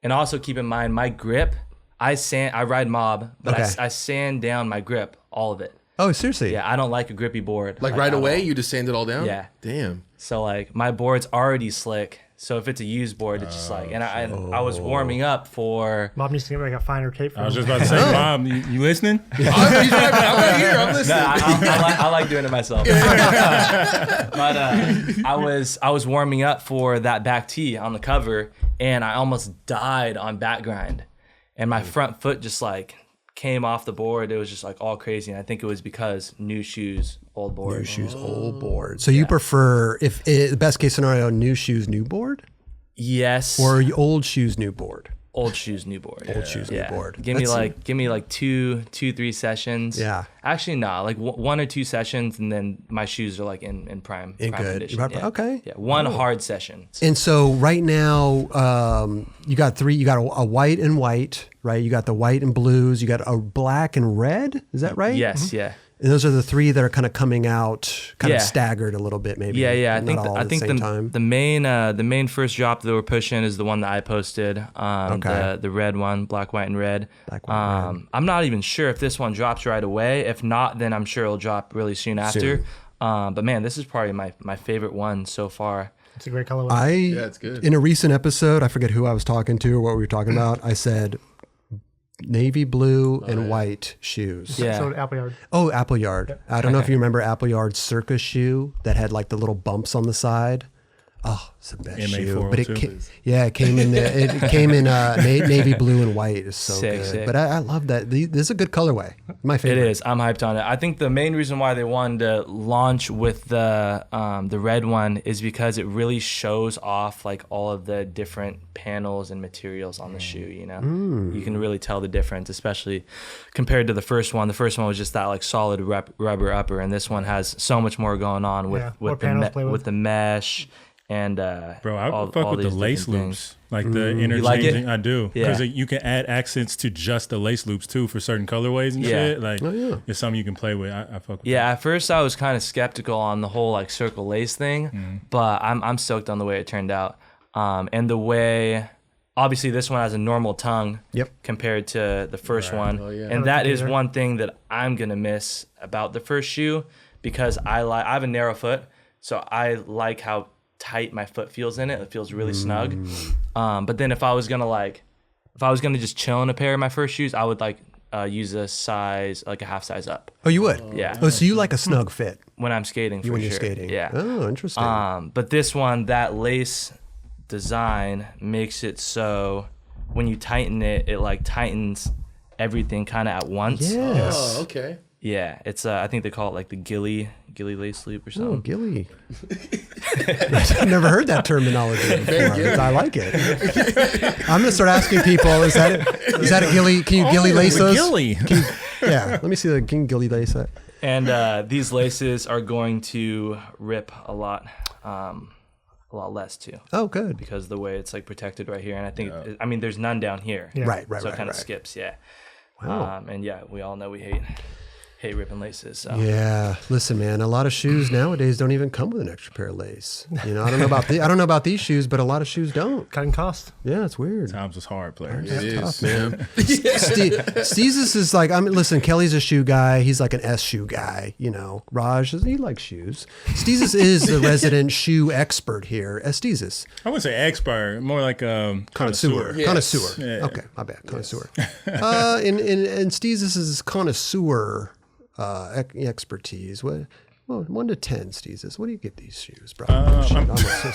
Speaker 3: and also keep in mind my grip. I ride mob, but I sand down my grip, all of it.
Speaker 1: Oh, seriously?
Speaker 3: Yeah, I don't like a grippy board.
Speaker 4: Like right away, you just sand it all down?
Speaker 3: Yeah.
Speaker 4: Damn.
Speaker 3: So like my board's already slick. So if it's a used board, it's just like, and I was warming up for.
Speaker 5: Mom needs to get like a finer tape for
Speaker 2: I was
Speaker 5: him.
Speaker 2: just about to say, Mom, you listening?
Speaker 4: I'm right here. I'm listening.
Speaker 3: I like doing it myself. But I was warming up for that back tee on the cover, and I almost died on back grind, and my front foot just like came off the board, it was just like all crazy. And I think it was because new shoes, old board.
Speaker 1: New shoes, old board. So you prefer, if the best case scenario, new shoes, new board?
Speaker 3: Yes.
Speaker 1: Or old shoes, new board?
Speaker 3: Old shoes, new board.
Speaker 1: Old shoes, new board.
Speaker 3: Give me like two, 3 sessions.
Speaker 1: Yeah.
Speaker 3: Actually, nah, like 1 or 2 sessions, and then my shoes are like in prime
Speaker 1: In
Speaker 3: prime
Speaker 1: good.
Speaker 3: condition.
Speaker 1: Right,
Speaker 3: Yeah.
Speaker 1: okay.
Speaker 3: Yeah, one hard session.
Speaker 1: And so right now, you got 3. You got a white and white, right? You got the white and blues. You got a black and red. Is that right?
Speaker 3: Yes, yeah.
Speaker 1: And those are the 3 that are kind of coming out, kind of
Speaker 3: Yeah.
Speaker 1: staggered a little bit, maybe.
Speaker 3: Yeah. I
Speaker 1: Not
Speaker 3: think
Speaker 1: all at the same time.
Speaker 3: the main first drop that we're pushing is the one that I posted.
Speaker 1: Okay.
Speaker 3: The red one, black, white, and red.
Speaker 1: Black, white, red.
Speaker 3: I'm not even sure if this one drops right away. If not, then I'm sure it'll drop really soon after. But man, this is probably my favorite one so far.
Speaker 5: It's a great colorway.
Speaker 4: it's good.
Speaker 1: In a recent episode, I forget who I was talking to or what we were talking about. I said navy blue and white shoes.
Speaker 3: Yeah.
Speaker 5: So Appleyard.
Speaker 1: Oh, Appleyard. I don't know if you remember Appleyard's circus shoe that had like the little bumps on the side. Oh, it's the best shoe. But it came in navy blue and white. It's so
Speaker 3: Sick,
Speaker 1: good.
Speaker 3: sick.
Speaker 1: But I love that. This is a good colorway. My favorite.
Speaker 3: It is. I'm hyped on it. I think the main reason why they wanted to launch with the red one is because it really shows off like all of the different panels and materials on the shoe. You know, you can really tell the difference, especially compared to the first one. The first one was just that like solid rubber upper, and this one has so much more going on with
Speaker 5: more panels to play with.
Speaker 3: with the mesh. And
Speaker 2: Bro, I
Speaker 3: all,
Speaker 2: fuck
Speaker 3: all
Speaker 2: with the
Speaker 3: these
Speaker 2: lace
Speaker 3: different
Speaker 2: loops,
Speaker 3: things.
Speaker 2: like the interchanging.
Speaker 3: like it?
Speaker 2: I do,
Speaker 3: Yeah.
Speaker 2: because you can add accents to just the lace loops too for certain colorways and
Speaker 3: Yeah.
Speaker 2: shit. Like,
Speaker 1: yeah.
Speaker 2: it's something you can play with. I fuck with.
Speaker 3: Yeah, at first I was kind of skeptical on the whole like circle lace thing, but I'm stoked on the way it turned out. And the way, obviously this one has a normal tongue compared to the first one.
Speaker 4: Oh, yeah.
Speaker 3: And that is one thing that I'm going to miss about the first shoe because I have a narrow foot, so I like how tight my foot feels in it. It feels really snug. But then if I was gonna just chill in a pair of my first shoes, I would like use a size, like a half size up.
Speaker 1: Oh, you would?
Speaker 3: Yeah.
Speaker 1: Oh, so you like a snug fit
Speaker 3: When I'm skating, for
Speaker 1: when
Speaker 3: sure.
Speaker 1: you're skating?
Speaker 3: Yeah.
Speaker 1: Oh, interesting.
Speaker 3: But this one, that lace design makes it so when you tighten it, it like tightens everything kind of at once.
Speaker 1: Yes.
Speaker 4: Oh, okay.
Speaker 3: Yeah. It's I think they call it like the ghillie lace loop or
Speaker 1: Oh,
Speaker 3: something.
Speaker 1: ghillie. I've never heard that terminology before. I like it. I'm gonna start asking people: Is that a ghillie? Can you ghillie lace those?
Speaker 2: Ghillie.
Speaker 1: Yeah. Let me see. Can you ghillie lace that?
Speaker 3: And these laces are going to rip a lot less too.
Speaker 1: Oh, good.
Speaker 3: Because of the way it's like protected right here, and I think I mean there's none down here.
Speaker 5: Yeah.
Speaker 1: Right.
Speaker 3: So it kind of
Speaker 1: Right.
Speaker 3: skips. Yeah.
Speaker 1: Wow.
Speaker 3: And yeah, we all know we hate ripping laces. So.
Speaker 1: Yeah, listen, man. A lot of shoes nowadays don't even come with an extra pair of lace. You know, I don't know about these shoes, but a lot of shoes don't.
Speaker 5: Cutting cost.
Speaker 1: Yeah, it's weird.
Speaker 2: Times was hard, players.
Speaker 4: It is,
Speaker 1: tough,
Speaker 4: man.
Speaker 1: Steezus is like, listen, Kelly's a shoe guy. He's like an S shoe guy. You know, Raj, he likes shoes. Steezus is the resident shoe expert here. Steezus.
Speaker 2: I wouldn't say expert, more like connoisseur.
Speaker 4: Yes.
Speaker 1: Connoisseur.
Speaker 2: Yeah.
Speaker 1: Okay, my bad. Connoisseur. And Steezus is connoisseur expertise. Well, 1 to 10, Steezus. What do you give these shoes, bro?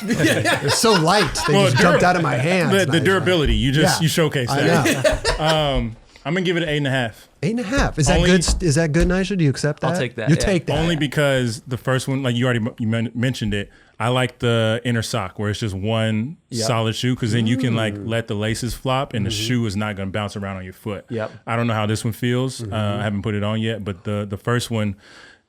Speaker 1: They're so light. They just jumped out of my hands.
Speaker 2: The durability, you showcase
Speaker 1: I
Speaker 2: that.
Speaker 1: know.
Speaker 2: I'm gonna give it an 8.5.
Speaker 1: 8.5. Is that
Speaker 2: Only-
Speaker 1: good? Is that good, Nyjah? Do you accept that?
Speaker 3: I'll take that,
Speaker 1: You
Speaker 3: yeah.
Speaker 1: take that.
Speaker 2: Only because the first one, like you mentioned it, I like the inner sock where it's just one solid shoe because then you can like let the laces flop and the shoe is not going to bounce around on your foot.
Speaker 3: Yep.
Speaker 2: I don't know how this one feels. I haven't put it on yet, but the first one,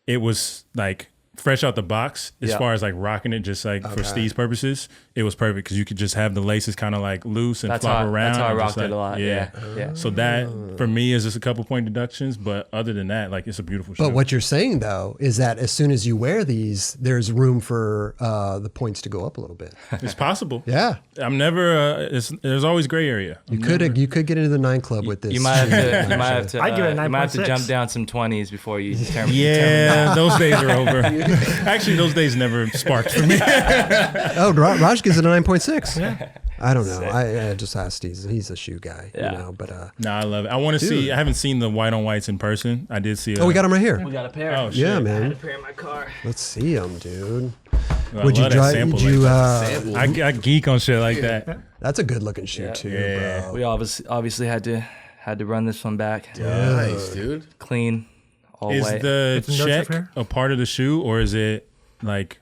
Speaker 2: it was like fresh out the box as far as like rocking it just like for Steve's purposes. It was perfect because you could just have the laces kind of like loose and flop around.
Speaker 3: That's how I
Speaker 2: and
Speaker 3: rocked
Speaker 2: just,
Speaker 3: it a lot. Yeah.
Speaker 2: So that for me is just a couple point deductions, but other than that, like it's a beautiful shoe.
Speaker 1: But what you're saying though is that as soon as you wear these, there's room for the points to go up a little bit.
Speaker 2: It's possible.
Speaker 1: Yeah,
Speaker 2: I'm never. There's always gray area.
Speaker 1: you could get into the 9 club with this.
Speaker 3: You might have to.
Speaker 5: I'd give it a
Speaker 3: you might have to
Speaker 5: 9.6.
Speaker 3: jump down some 20s before you determine.
Speaker 2: Yeah, those days are over. Actually, those days never sparked for me.
Speaker 1: Oh, Raj gives it a 9.6. Yeah. I don't know. I just asked Steve. He's a shoe guy,
Speaker 3: Yeah.
Speaker 1: you know. But
Speaker 2: No, I love it. I want to see. I haven't seen the white on whites in person. I did see.
Speaker 1: we got him right here.
Speaker 3: We got a pair.
Speaker 2: Oh shit!
Speaker 1: Yeah,
Speaker 3: I had
Speaker 1: man.
Speaker 3: a pair in my car.
Speaker 1: Let's see him, dude.
Speaker 2: I
Speaker 1: Would you
Speaker 2: love that
Speaker 1: drive?
Speaker 2: sample
Speaker 1: Did you?
Speaker 2: like that.
Speaker 4: Sample.
Speaker 2: I geek on shit like that.
Speaker 1: That's a good looking shoe too,
Speaker 2: Yeah.
Speaker 1: bro.
Speaker 3: We obviously had Had to run this one back.
Speaker 4: Nice, dude.
Speaker 3: Clean. All
Speaker 2: Is
Speaker 3: white.
Speaker 2: the
Speaker 5: Some notes
Speaker 2: check
Speaker 5: up here?
Speaker 2: a part of the shoe, or is it like,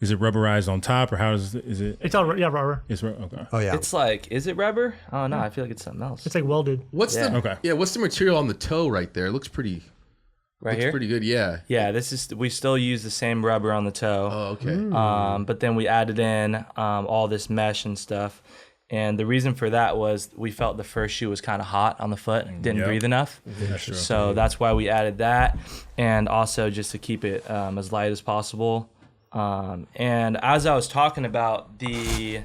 Speaker 2: is it rubberized on top, or how is it?
Speaker 5: It's all rubber.
Speaker 2: It's okay.
Speaker 1: Oh yeah.
Speaker 3: It's like, is it rubber? I don't know. I feel like it's something else.
Speaker 5: It's like welded.
Speaker 4: What's
Speaker 3: Yeah.
Speaker 4: the
Speaker 2: Okay.
Speaker 4: What's the material on the toe right there? It looks pretty.
Speaker 3: right
Speaker 4: Looks
Speaker 3: here.
Speaker 4: pretty good. Yeah.
Speaker 3: Yeah, we still use the same rubber on the toe.
Speaker 4: Oh, okay.
Speaker 3: But then we added in all this mesh and stuff. And the reason for that was we felt the first shoe was kind of hot on the foot, didn't
Speaker 2: Yep.
Speaker 3: breathe enough.
Speaker 2: That's true.
Speaker 3: So that's why we added that. And also just to keep it as light as possible. And as I was talking about the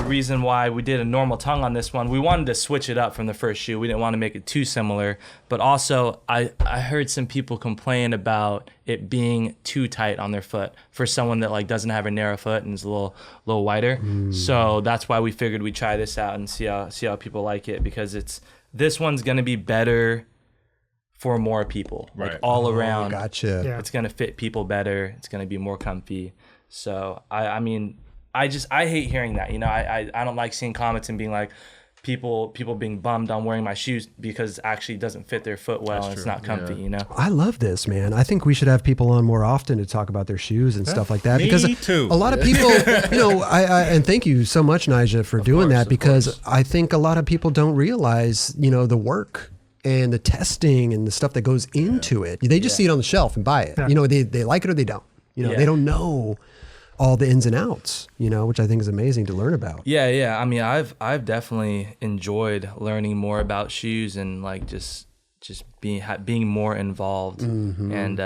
Speaker 3: reason why we did a normal tongue on this one, we wanted to switch it up from the first shoe. We didn't want to make it too similar, but also I heard some people complain about it being too tight on their foot for someone that like doesn't have a narrow foot and is a little wider. So that's why we figured we'd try this out and see how people like it, because this one's gonna be better for more people, like
Speaker 2: Right.
Speaker 3: all around.
Speaker 1: Gotcha.
Speaker 5: Yeah.
Speaker 3: It's gonna fit people better. It's gonna be more comfy. So I mean, I hate hearing that. You know, I don't like seeing comments and being like, people being bummed on wearing my shoes because it actually doesn't fit their foot well and it's not comfy. You know.
Speaker 1: I love this, man. I think we should have people on more often to talk about their shoes and stuff like that.
Speaker 2: Me
Speaker 1: Because
Speaker 2: too.
Speaker 1: a lot of people, you know, and thank you so much, Nyjah, for doing
Speaker 4: course,
Speaker 1: that,
Speaker 4: of
Speaker 1: because
Speaker 4: course.
Speaker 1: I think a lot of people don't realize, you know, the work and the testing and the stuff that goes into it. They just see it on the shelf and buy it.
Speaker 5: Yeah.
Speaker 1: You know, they like it or they don't. You know,
Speaker 3: Yeah.
Speaker 1: they don't know all the ins and outs, you know, which I think is amazing to learn about.
Speaker 3: Yeah. I mean, I've definitely enjoyed learning more about shoes and like just being more involved, and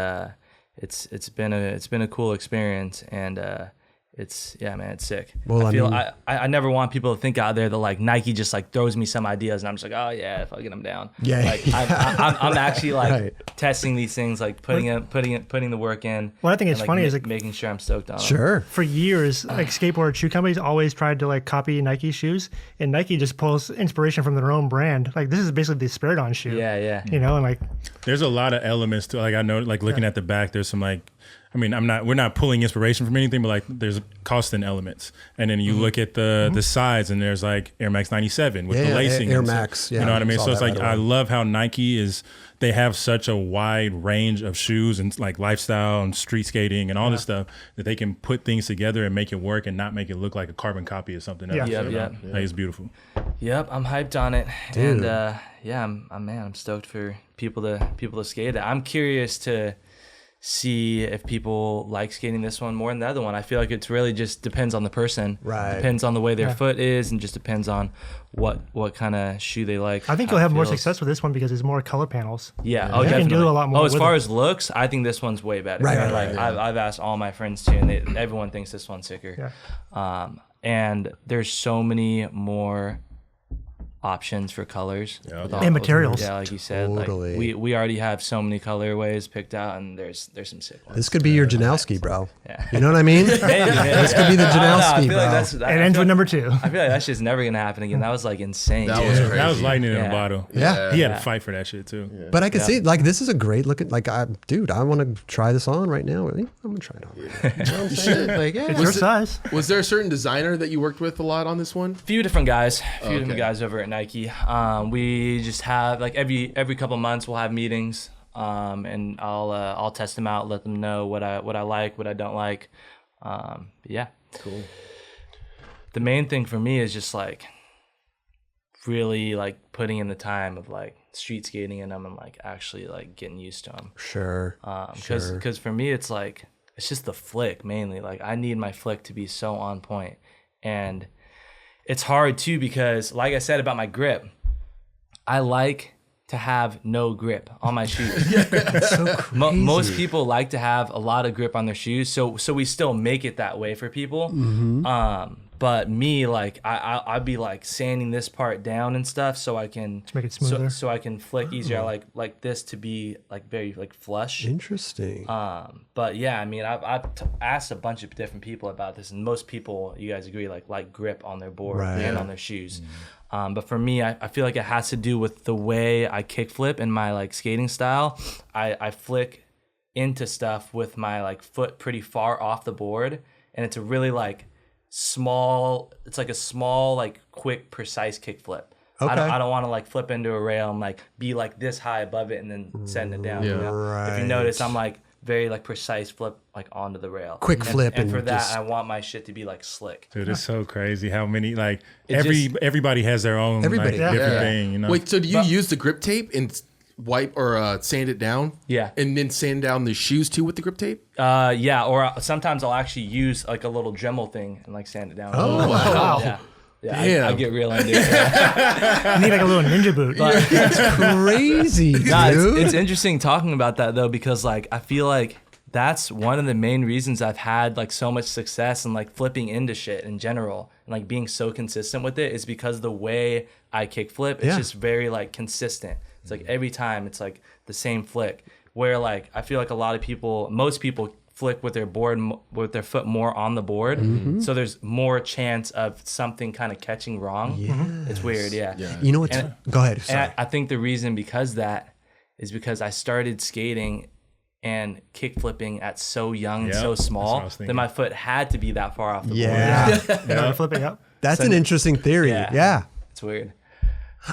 Speaker 3: it's been a cool experience, and it's sick.
Speaker 1: Well,
Speaker 3: I feel
Speaker 1: I mean-
Speaker 3: I never want people to think out there that like Nike just like throws me some ideas and I'm just like, oh yeah, fucking them down.
Speaker 1: Yeah.
Speaker 3: Like I'm actually like
Speaker 1: Right.
Speaker 3: testing these things, like putting the work in.
Speaker 5: What I think is
Speaker 3: and, like,
Speaker 5: funny is, like,
Speaker 3: making sure I'm stoked on it.
Speaker 1: Sure.
Speaker 5: For years, like skateboard shoe companies always tried to like copy Nike shoes, and Nike just pulls inspiration from their own brand. Like this is basically the Spirit On shoe.
Speaker 3: Yeah.
Speaker 5: You know, and like
Speaker 2: There's a lot of elements to, like, I know, like looking at the back, there's some like, I mean, we're not pulling inspiration from anything, but like there's costing elements. And then you look at the sides and there's like Air Max 97 with the
Speaker 1: Yeah,
Speaker 2: lacing.
Speaker 1: Air
Speaker 2: and stuff.
Speaker 1: Max,
Speaker 2: You
Speaker 1: yeah,
Speaker 2: know what I mean?
Speaker 1: saw
Speaker 2: So it's
Speaker 1: that
Speaker 2: like,
Speaker 1: right
Speaker 2: I
Speaker 1: away.
Speaker 2: love how Nike they have such a wide range of shoes and like lifestyle and street skating and all this stuff that they can put things together and make it work and not make it look like a carbon copy of something else.
Speaker 5: Yeah.
Speaker 2: you know?
Speaker 3: Yep.
Speaker 2: Like, it's beautiful.
Speaker 3: Yep, I'm hyped on it,
Speaker 1: Dude.
Speaker 3: and I'm stoked for people to skate it. I'm curious to see if people like skating this one more than the other one. I feel like it's really just depends on the person.
Speaker 1: Right.
Speaker 3: Depends on the way their
Speaker 5: Yeah.
Speaker 3: foot is, and just depends on what kind of shoe they like.
Speaker 5: I think
Speaker 3: how
Speaker 5: you'll
Speaker 3: it
Speaker 5: have more
Speaker 3: feels.
Speaker 5: success with this one because there's more color panels.
Speaker 3: Yeah,
Speaker 5: You can do a lot more
Speaker 3: Oh, as
Speaker 5: with
Speaker 3: far
Speaker 5: it.
Speaker 3: as looks, I think this one's way better.
Speaker 1: Right,
Speaker 3: Like I've asked all my friends too, and everyone thinks this one's sicker.
Speaker 5: Yeah.
Speaker 3: And there's so many more options for colors with all
Speaker 5: And
Speaker 3: those-
Speaker 5: materials.
Speaker 3: Yeah, like you said,
Speaker 1: Totally.
Speaker 3: like we already have so many colorways picked out, and there's some sick ones.
Speaker 1: This could be your Janowski, bro.
Speaker 3: Yeah.
Speaker 1: You know what I mean?
Speaker 3: Maybe,
Speaker 1: This could be the
Speaker 3: I don't know, I
Speaker 1: Janowski,
Speaker 3: feel
Speaker 1: bro.
Speaker 3: like that's,
Speaker 5: It ends with number 2.
Speaker 3: I feel like that shit's never gonna happen again. That was like insane.
Speaker 4: That
Speaker 3: dude.
Speaker 4: was crazy.
Speaker 2: That was lightning in
Speaker 3: Yeah.
Speaker 2: a bottle.
Speaker 1: Yeah.
Speaker 2: He had to fight for that shit too.
Speaker 1: But I can see, like, this is a great looking, like, dude, I want to try this on right now. I'm going to try it on. Right now. You know what I'm saying? Like, yeah.
Speaker 5: It's your size.
Speaker 4: Was there a certain designer that you worked with a lot on this one?
Speaker 3: Few different guys
Speaker 4: Okay.
Speaker 3: over at Nike. We just have like every couple months we'll have meetings, and I'll test them out, let them know what I like, what I don't like. Yeah,
Speaker 4: Cool.
Speaker 3: the main thing for me is just like really like putting in the time of like street skating in them and like actually like getting used to them.
Speaker 1: Sure.
Speaker 3: Because for me it's like it's just the flick mainly. Like I need my flick to be so on point, and it's hard too because like I said about my grip, I like to have no grip on my shoes.
Speaker 1: That's so crazy.
Speaker 3: Most people like to have a lot of grip on their shoes, so we still make it that way for people. But me, like I'd be like sanding this part down and stuff so I can
Speaker 5: make it smoother.
Speaker 3: so I can flick easier. I like this to be like very like flush.
Speaker 1: Interesting.
Speaker 3: But yeah, I mean, I've asked a bunch of different people about this, and most people, you guys agree, like grip on their board
Speaker 1: Right.
Speaker 3: and on their shoes. But for me, I feel like it has to do with the way I kickflip and my like skating style. I flick into stuff with my like foot pretty far off the board, and it's a really like small. It's like a small, like quick, precise kickflip. I
Speaker 1: Okay.
Speaker 3: don't want to like flip into a rail and like be like this high above it and then setting it down. You know? If you notice, I'm like very like precise flip like onto the rail.
Speaker 1: Quick flip
Speaker 3: And for
Speaker 1: and
Speaker 3: that,
Speaker 1: just-
Speaker 3: I want my shit to be like slick.
Speaker 2: Dude, it's so crazy how many like
Speaker 3: It
Speaker 2: everybody has their own
Speaker 1: Everybody.
Speaker 2: like, different
Speaker 4: Yeah.
Speaker 2: thing. You know.
Speaker 4: Wait, so do you use the grip tape and wipe or sand it down?
Speaker 3: Yeah.
Speaker 4: And then sand down the shoes too with the grip tape?
Speaker 3: Yeah, or sometimes I'll actually use like a little Dremel thing and like sand it down.
Speaker 1: Oh,
Speaker 5: wow.
Speaker 3: Yeah. Yeah, I
Speaker 4: Damn.
Speaker 3: get real into it. Yeah.
Speaker 5: You need like a little ninja boot.
Speaker 1: Crazy, dude.
Speaker 3: Nah, it's interesting talking about that though, because like I feel like that's one of the main reasons I've had like so much success and like flipping into shit in general and like being so consistent with it is because the way I kick flip, it's
Speaker 1: Yeah.
Speaker 3: just very like consistent. It's like every time it's like the same flick. Where like I feel like a lot of people, most people flick with their board with their foot more on the board, so there's more chance of something kind of catching wrong. It's weird, yeah.
Speaker 1: You know what? Go ahead.
Speaker 3: And
Speaker 1: Sorry.
Speaker 3: I think the reason because that is because I started skating and kick flipping at so young and
Speaker 2: Yep,
Speaker 3: so
Speaker 2: that's what I
Speaker 3: small
Speaker 2: was
Speaker 3: that
Speaker 2: thinking.
Speaker 3: my foot had to be that far off the
Speaker 1: Yeah.
Speaker 3: board.
Speaker 5: Flipping up.
Speaker 1: That's an interesting theory.
Speaker 3: Yeah.
Speaker 1: Yeah.
Speaker 3: It's weird.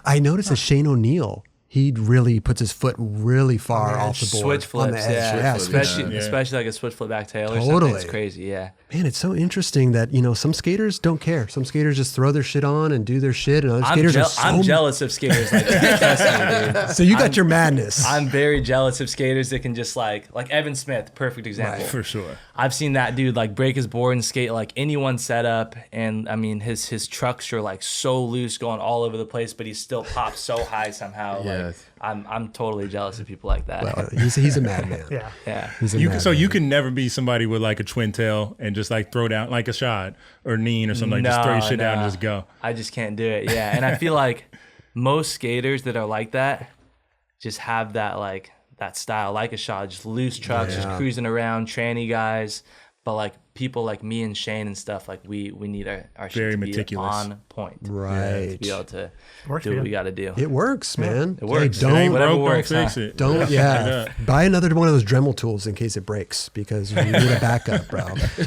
Speaker 1: I noticed that Shane O'Neill, he really puts his foot really far off the board.
Speaker 3: Switch
Speaker 1: on the
Speaker 3: flips,
Speaker 1: edge.
Speaker 3: yeah.
Speaker 1: Switch flips.
Speaker 3: Especially,
Speaker 2: Yeah.
Speaker 3: especially like a switch flip back tail or
Speaker 1: Totally.
Speaker 3: something. It's crazy, yeah.
Speaker 1: Man, it's so interesting that, some skaters don't care. Some skaters just throw their shit on and do their shit, and other skaters are so...
Speaker 3: I'm jealous of skaters like that. Trust me, dude.
Speaker 1: So you got your madness.
Speaker 3: I'm very jealous of skaters that can just like Evan Smith, perfect example.
Speaker 2: for sure.
Speaker 3: I've seen that dude like break his board and skate like any one setup, and I mean his trucks are like so loose, going all over the place, but he still pops so high somehow.
Speaker 4: Yes.
Speaker 3: Like I'm totally jealous of people like that.
Speaker 1: Well, he's a madman.
Speaker 5: Yeah.
Speaker 3: Yeah.
Speaker 1: He's a madman.
Speaker 2: So you can never be somebody with like a twin tail and just like throw down like a shot or knee or something. Like just throw your shit down and just go.
Speaker 3: I just can't do it. Yeah, and I feel like most skaters that are like that just have that like that style, like a shot, just loose trucks, just cruising around, tranny guys. But like people like me and Shane and stuff, like we need our shit
Speaker 2: Very
Speaker 3: to be
Speaker 2: meticulous.
Speaker 3: on point.
Speaker 1: Right.
Speaker 3: To be able to
Speaker 5: Works
Speaker 3: do
Speaker 5: for
Speaker 3: what
Speaker 5: you.
Speaker 3: we got to do.
Speaker 1: It works, man.
Speaker 3: It works.
Speaker 1: Hey,
Speaker 2: It ain't
Speaker 3: Whatever
Speaker 2: broke,
Speaker 3: works,
Speaker 2: don't fix
Speaker 3: huh?
Speaker 2: it.
Speaker 1: don't
Speaker 2: Straight up.
Speaker 1: buy another one of those Dremel tools in case it breaks, because you need a backup, bro.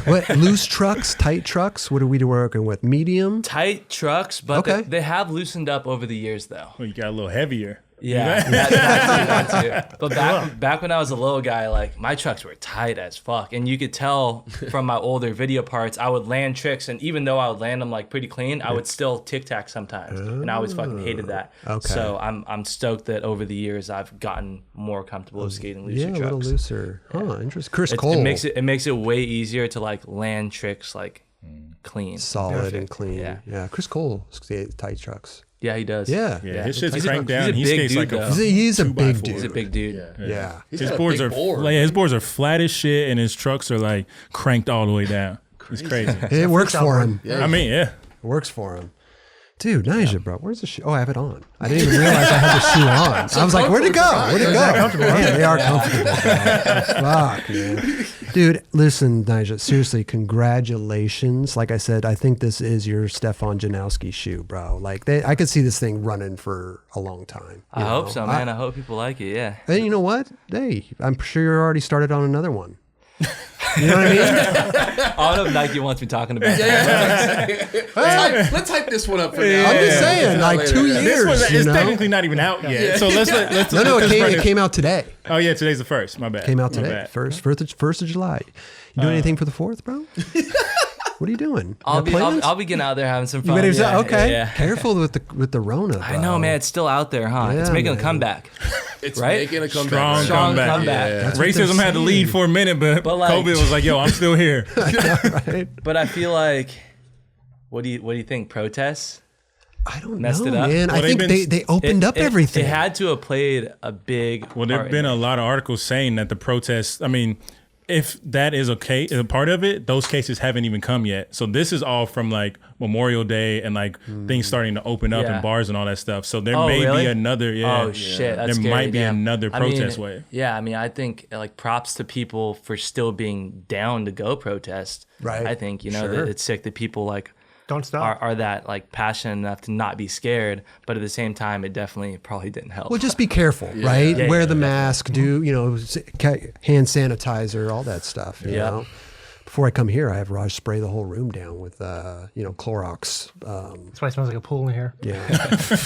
Speaker 1: What, loose trucks, tight trucks? What are we working with? Medium?
Speaker 3: Tight trucks, but
Speaker 1: Okay.
Speaker 3: they have loosened up over the years though.
Speaker 2: Well, you got a little heavier.
Speaker 3: Yeah, that too. But back when I was a little guy, like my trucks were tight as fuck, and you could tell from my older video parts, I would land tricks, and even though I would land them like pretty clean, I would still tic tac sometimes, and I always fucking hated that.
Speaker 1: Okay.
Speaker 3: So I'm stoked that over the years I've gotten more comfortable with skating looser
Speaker 1: Yeah, a
Speaker 3: trucks.
Speaker 1: little looser. Huh, interesting. Chris
Speaker 3: It
Speaker 1: Cole.
Speaker 3: it makes it way easier to like land tricks like clean,
Speaker 1: solid and clean.
Speaker 3: Yeah.
Speaker 1: Yeah. Chris Cole skates tight trucks.
Speaker 3: Yeah, he does.
Speaker 1: Yeah.
Speaker 2: Yeah, his shit's
Speaker 3: He's a-
Speaker 2: cranked
Speaker 3: he's a
Speaker 2: down. He
Speaker 3: big
Speaker 2: skates
Speaker 3: dude,
Speaker 2: like
Speaker 3: though.
Speaker 2: a
Speaker 1: He's a
Speaker 2: 2x4.
Speaker 1: big dude.
Speaker 3: He's a big dude.
Speaker 1: Yeah.
Speaker 4: He's
Speaker 2: His
Speaker 4: got a
Speaker 2: boards
Speaker 4: big
Speaker 2: are
Speaker 4: board.
Speaker 2: his boards are flat as shit, and his trucks are like cranked all the way down. It's crazy.
Speaker 1: It works for him.
Speaker 2: I mean, yeah.
Speaker 1: It works for him. Dude, Nyjah, bro, where's the shoe? Oh, I have it on. I didn't even realize I had the shoe on. I was like, where'd it go? Where'd it go? Man, they are comfortable, bro. Fuck, man. Dude, listen, Nyjah, seriously, congratulations. Like I said, I think this is your Stefan Janowski shoe, bro. Like, I could see this thing running for a long time.
Speaker 3: I hope so, man. I hope people like it. Yeah.
Speaker 1: And you know what? Hey, I'm sure you're already started on another one. You know what I mean?
Speaker 3: I don't know if Nike wants me talking about that.
Speaker 4: Let's hype this one up for now.
Speaker 1: I'm just saying, like 2
Speaker 2: This
Speaker 1: years,
Speaker 2: one
Speaker 1: you
Speaker 2: is
Speaker 1: know?
Speaker 2: technically not even out yet. So let's
Speaker 1: No,
Speaker 2: let's
Speaker 1: it
Speaker 2: run
Speaker 1: came out today.
Speaker 2: Oh yeah, today's the first. My bad.
Speaker 1: Came out
Speaker 2: My
Speaker 1: today.
Speaker 2: bad.
Speaker 1: First of July. You doing anything for the 4th, bro? What are you doing?
Speaker 3: I'll
Speaker 1: Got
Speaker 3: be
Speaker 1: plans?
Speaker 3: I'll be getting out there having some
Speaker 1: You
Speaker 3: fun.
Speaker 1: ready to
Speaker 3: Yeah,
Speaker 1: okay.
Speaker 3: yeah.
Speaker 1: Careful with the Rona.
Speaker 3: I know, man. It's still out there, huh? It's
Speaker 1: Yeah,
Speaker 3: making
Speaker 1: man.
Speaker 3: a comeback.
Speaker 4: It's
Speaker 3: Right?
Speaker 4: making a comeback.
Speaker 2: Strong
Speaker 4: right?
Speaker 3: Strong
Speaker 2: comeback.
Speaker 3: comeback.
Speaker 4: Yeah.
Speaker 1: That's what
Speaker 2: Racism
Speaker 1: they're
Speaker 2: had the lead
Speaker 1: saying.
Speaker 2: for a minute, but
Speaker 3: But, like-
Speaker 2: Kobe was like, "Yo, I'm still here."
Speaker 1: right?
Speaker 3: But I feel like, what do you think? Protests?
Speaker 1: I don't
Speaker 3: Messed
Speaker 1: know,
Speaker 3: it up?
Speaker 1: man.
Speaker 2: Well,
Speaker 1: I think
Speaker 2: they've been-
Speaker 1: they opened up everything.
Speaker 3: It had to have played a big.
Speaker 2: Well, there've
Speaker 3: part
Speaker 2: been
Speaker 3: in
Speaker 2: a
Speaker 3: it.
Speaker 2: lot of articles saying that the protests. I mean, if that is okay, a part of it, those cases haven't even come yet. So this is all from like Memorial Day and like things starting to open up
Speaker 3: Yeah.
Speaker 2: in bars and all that stuff. So there
Speaker 3: Oh,
Speaker 2: may
Speaker 3: really?
Speaker 2: be another. Yeah.
Speaker 3: Oh shit! That's
Speaker 2: There
Speaker 3: scary,
Speaker 2: might be
Speaker 3: damn.
Speaker 2: another
Speaker 3: I mean,
Speaker 2: protest wave.
Speaker 3: Yeah, I mean, I think like props to people for still being down to go protest.
Speaker 1: Right.
Speaker 3: I think
Speaker 1: Sure.
Speaker 3: that it's sick that people like
Speaker 5: Don't stop.
Speaker 3: are that like passionate enough to not be scared, but at the same time, it definitely probably didn't help.
Speaker 1: Well, just be careful, right?
Speaker 3: Yeah,
Speaker 1: Wear
Speaker 3: yeah,
Speaker 1: the mask, do, hand sanitizer, all that stuff, you
Speaker 3: Yeah.
Speaker 1: know? before I come here, I have Raj spray the whole room down with, Clorox.
Speaker 5: That's why it smells like a pool in here.
Speaker 1: Yeah,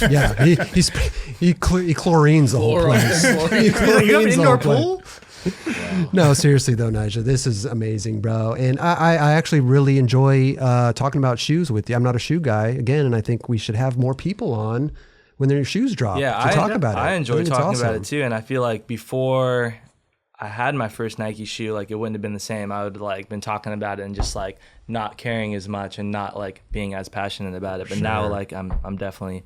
Speaker 1: yeah. He chlorines the whole place. He
Speaker 5: You have an
Speaker 1: chlorines the
Speaker 5: indoor
Speaker 1: whole place.
Speaker 5: pool?
Speaker 1: No, seriously though, Nyjah, this is amazing, bro. And I actually really enjoy talking about shoes with you. I'm not a shoe guy again, and I think we should have more people on when their shoes drop
Speaker 3: Yeah,
Speaker 1: to talk about it.
Speaker 3: I enjoy
Speaker 1: think it's
Speaker 3: talking about
Speaker 1: awesome.
Speaker 3: it too, and I feel like before I had my first Nike shoe, like it wouldn't have been the same. I would like been talking about it and just like not caring as much and not like being as passionate about it. But now like I'm definitely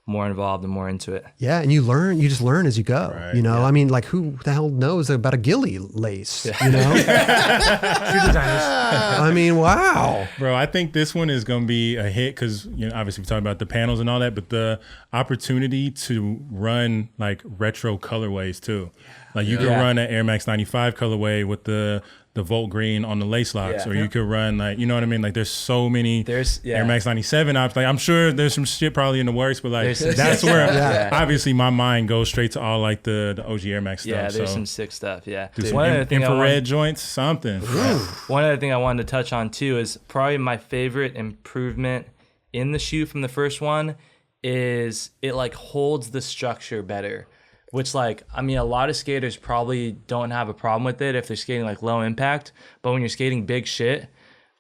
Speaker 3: more involved and more into it.
Speaker 1: Yeah, and you just learn as you go.
Speaker 2: Right,
Speaker 1: You know, I mean, like who the hell knows about a ghillie lace? You know,
Speaker 5: Shoe designers.
Speaker 1: I mean, wow.
Speaker 2: Bro, I think this one is going to be a hit because, obviously we talked about the panels and all that, but the opportunity to run like retro colorways too. Like you could run an Air Max 95 colorway with the Volt Green on the lace locks, or you could run like, you know what I mean? Like there's so many Air Max 97 options. Like I'm sure there's some shit probably in the works, but like that's where obviously my mind goes straight to all like the OG Air Max stuff.
Speaker 3: Yeah, there's
Speaker 2: so
Speaker 3: some sick stuff. Yeah.
Speaker 2: do some infrared joints, something.
Speaker 3: One other thing I wanted to touch on too is probably my favorite improvement in the shoe from the first one is it like holds the structure better. Which like, I mean, a lot of skaters probably don't have a problem with it if they're skating like low impact, but when you're skating big shit,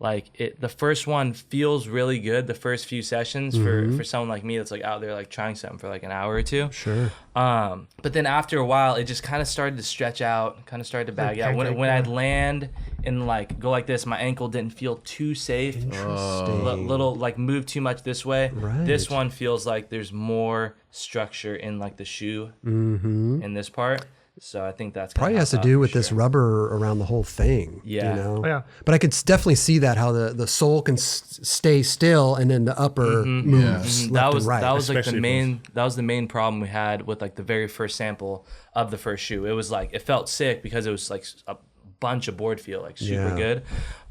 Speaker 3: like the first one feels really good the first few sessions for someone like me that's like out there like trying something for like an hour or two.
Speaker 1: Sure.
Speaker 3: But then after a while, it just kind of started to stretch out, kind of started to bag out. When I'd land and like go like this, my ankle didn't feel too safe. Little like move too much this way.
Speaker 1: Right.
Speaker 3: This one feels like there's more structure in like the shoe in this part. So I think that's
Speaker 1: Probably has to do with this rubber around the whole thing.
Speaker 3: Yeah.
Speaker 1: You know?
Speaker 5: Oh, yeah.
Speaker 1: But I could definitely see that how the sole can stay still and then the upper moves left and right.
Speaker 3: That was like
Speaker 2: Especially
Speaker 3: that was the main problem we had with like the very first sample of the first shoe. It was like it felt sick because it was like a bunch of board feel, like super good,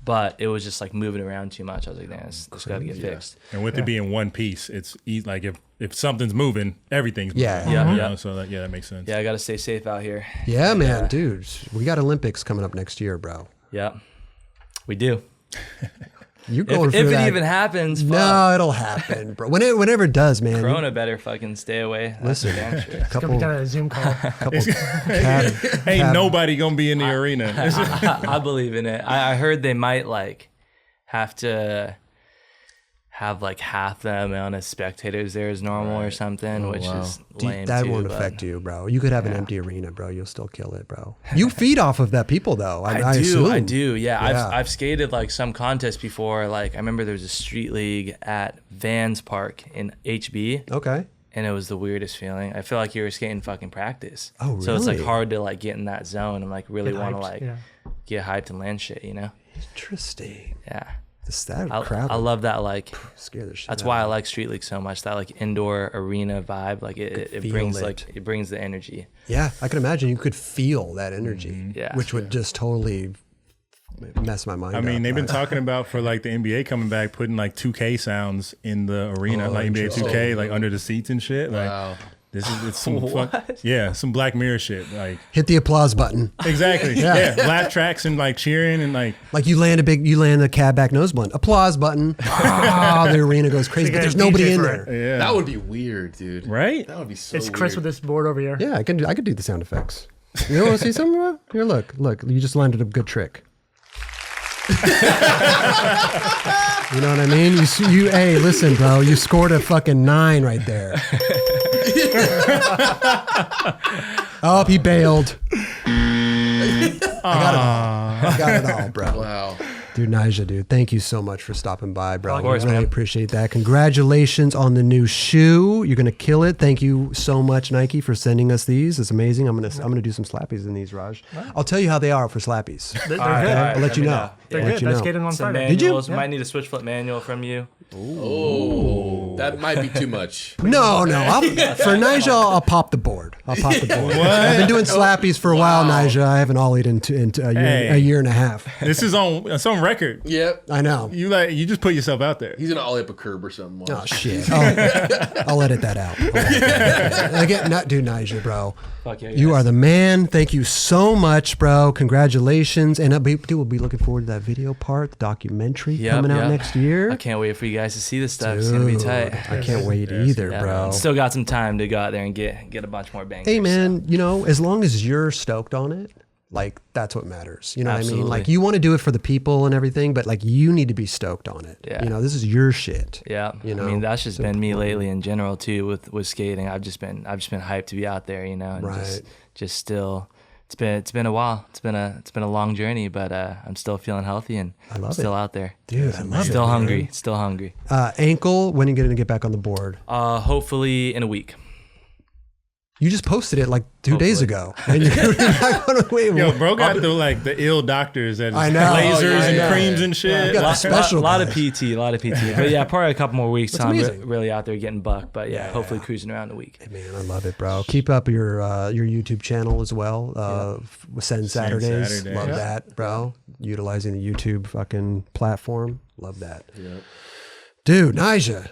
Speaker 3: but it was just like moving around too much. I was like, man, this got to get fixed.
Speaker 2: And with it being one piece, it's like if something's moving, everything's moving.
Speaker 1: Yeah.
Speaker 2: You know? So that makes sense.
Speaker 3: Yeah, I got to stay safe out here.
Speaker 1: Yeah, man, dude. We got Olympics coming up next year, bro.
Speaker 3: Yeah, we do.
Speaker 1: You're going
Speaker 3: If
Speaker 1: for
Speaker 3: it
Speaker 1: that.
Speaker 3: even happens, fuck.
Speaker 1: No, it'll happen, bro. Whenever it does, man.
Speaker 3: Corona better fucking stay away. That's
Speaker 1: Listen,
Speaker 3: damn sure.
Speaker 5: Gonna
Speaker 1: couple
Speaker 5: be done at a Zoom call.
Speaker 2: Ain't nobody gonna be in the arena.
Speaker 3: I believe in it. I heard they might like have to have like half the amount of spectators there as normal or something, which is lame
Speaker 1: that
Speaker 3: too,
Speaker 1: won't
Speaker 3: but
Speaker 1: affect you, bro. You could have an empty arena, bro. You'll still kill it, bro. You feed off of that people, though. I assume.
Speaker 3: I do. Yeah,
Speaker 1: Yeah.
Speaker 3: I've skated like some contests before. Like I remember there was a street league at Vans Park in HB.
Speaker 1: Okay.
Speaker 3: And it was the weirdest feeling. I feel like you were skating fucking practice.
Speaker 1: Oh,
Speaker 3: So it's like
Speaker 1: really?
Speaker 3: hard to like get in that zone and like really
Speaker 5: Get
Speaker 3: want to
Speaker 5: hyped,
Speaker 3: like
Speaker 5: yeah.
Speaker 3: get hyped and land shit, you know?
Speaker 1: Interesting.
Speaker 3: Yeah.
Speaker 1: That crowd
Speaker 3: I love that like
Speaker 1: scare the shit
Speaker 3: that's
Speaker 1: out
Speaker 3: why I
Speaker 1: of me.
Speaker 3: like street league so much. That like indoor arena vibe. Like it
Speaker 1: feel
Speaker 3: brings
Speaker 1: it.
Speaker 3: like it brings the energy.
Speaker 1: Yeah, I can imagine you could feel that energy,
Speaker 3: Yeah.
Speaker 1: which would just totally mess my mind
Speaker 2: I
Speaker 1: up.
Speaker 2: mean, they've been talking about for like the NBA coming back, putting like 2K sounds in the arena, like NBA 2K, like under the seats and shit. Like
Speaker 4: Wow.
Speaker 2: it's some some Black Mirror shit. Like
Speaker 1: Hit the applause button.
Speaker 2: exactly, yeah, lap tracks and like cheering and like
Speaker 1: Like you land a cab back nose blunt. Applause button. The arena goes crazy, but
Speaker 5: got
Speaker 1: there's
Speaker 5: a
Speaker 1: nobody
Speaker 5: DJ
Speaker 1: in
Speaker 5: for
Speaker 1: there.
Speaker 5: it.
Speaker 2: yeah,
Speaker 4: That would be weird, dude.
Speaker 2: right.
Speaker 4: That would be so
Speaker 5: It's Chris
Speaker 4: weird.
Speaker 5: with this board over here.
Speaker 1: Yeah, I could do the sound effects. You want to see some? Here, look. You just landed a good trick. You know what I mean? Hey, listen, bro. You scored a fucking 9 right there. Oh, he bailed. I got it all, bro.
Speaker 4: Wow.
Speaker 1: Dude, Nyjah, dude, thank you so much for stopping by, bro.
Speaker 3: Of course,
Speaker 1: really
Speaker 3: man.
Speaker 1: appreciate that. Congratulations on the new shoe. You're gonna kill it. Thank you so much, Nike, for sending us these. It's amazing. I'm gonna do some slappies in these, Raj. I'll tell you how they are for slappies.
Speaker 5: They're
Speaker 3: All right,
Speaker 5: good.
Speaker 3: all right,
Speaker 1: I'll let you
Speaker 3: me
Speaker 1: know.
Speaker 5: They're
Speaker 1: I'll
Speaker 5: good.
Speaker 1: let you
Speaker 5: I
Speaker 1: know.
Speaker 5: skated on
Speaker 3: Some
Speaker 5: Friday.
Speaker 1: Did you?
Speaker 3: manuals. Might need a switch flip manual from you.
Speaker 4: Oh, that might be too much.
Speaker 1: No. For Nyjah, I'll pop the board. I've been doing slappies for a while, Nyjah. I haven't ollied into a year and a half.
Speaker 2: This is on record.
Speaker 4: Yep.
Speaker 1: I know.
Speaker 2: You just put yourself out there.
Speaker 4: He's gonna ollie up a curb or something.
Speaker 1: Oh shit! I'll edit that out. Again, dude, Nyjah, bro.
Speaker 3: Fuck yeah,
Speaker 1: You
Speaker 3: guys.
Speaker 1: are the man. Thank you so much, bro. Congratulations, and we'll be looking forward to that video part, the documentary coming out next year.
Speaker 3: I can't wait for you guys to see this stuff. It's gonna be tight.
Speaker 1: I can't wait either,
Speaker 3: Yeah,
Speaker 1: bro.
Speaker 3: still got some time to go out there and get a bunch more bangers.
Speaker 1: Hey, man, as long as you're stoked on it, like that's what matters. You know what I mean? Like you want to do it for the people and everything, but like you need to be stoked on it.
Speaker 3: Yeah.
Speaker 1: This is your shit.
Speaker 3: Yeah,
Speaker 1: I
Speaker 3: mean that's just been me lately in general too with skating. I've just been hyped to be out there, and
Speaker 1: Right.
Speaker 3: just still. It's been a while. It's been a long journey, but I'm still feeling healthy and I'm still out there.
Speaker 1: Dude, I love it.
Speaker 3: Still
Speaker 1: man.
Speaker 3: hungry. Still hungry.
Speaker 1: Ankle, when are you going to get back on the board?
Speaker 3: Hopefully in a week.
Speaker 1: You just posted it like 2 days ago. And you're back on the way.
Speaker 2: Yo, bro got the ill doctors and
Speaker 1: I know.
Speaker 2: lasers
Speaker 1: I know.
Speaker 2: and creams and shit.
Speaker 1: You got the special
Speaker 3: A lot of
Speaker 1: guys.
Speaker 3: PT. But yeah, probably a couple more weeks.
Speaker 1: That's
Speaker 3: I'm
Speaker 1: amazing.
Speaker 3: really out there getting bucked. But yeah, hopefully cruising around a week.
Speaker 1: Man, I love it, bro. Keep up your YouTube channel as well. Send Saturdays.
Speaker 2: Saturdays.
Speaker 1: Love
Speaker 2: Yeah.
Speaker 1: that, bro. Utilizing the YouTube fucking platform. Love that. Dude, Nyjah.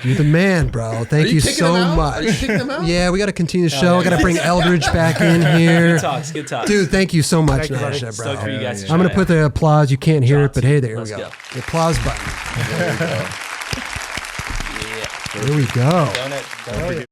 Speaker 1: You're the man, bro. Thank you so much.
Speaker 4: Are you kicking them out?
Speaker 1: Yeah, we got to continue the show. I got to bring Eldridge back in here.
Speaker 3: Good talks.
Speaker 1: Dude, thank you so much,
Speaker 5: Thank you, buddy.
Speaker 1: Nyjah, bro.
Speaker 3: Stoked for you guys to
Speaker 1: I'm going
Speaker 3: try
Speaker 1: to put the applause. You can't hear it, but hey, there
Speaker 3: Let's
Speaker 1: we go.
Speaker 3: go.
Speaker 1: The applause button.
Speaker 3: Yeah.
Speaker 1: There we go.
Speaker 3: Donut.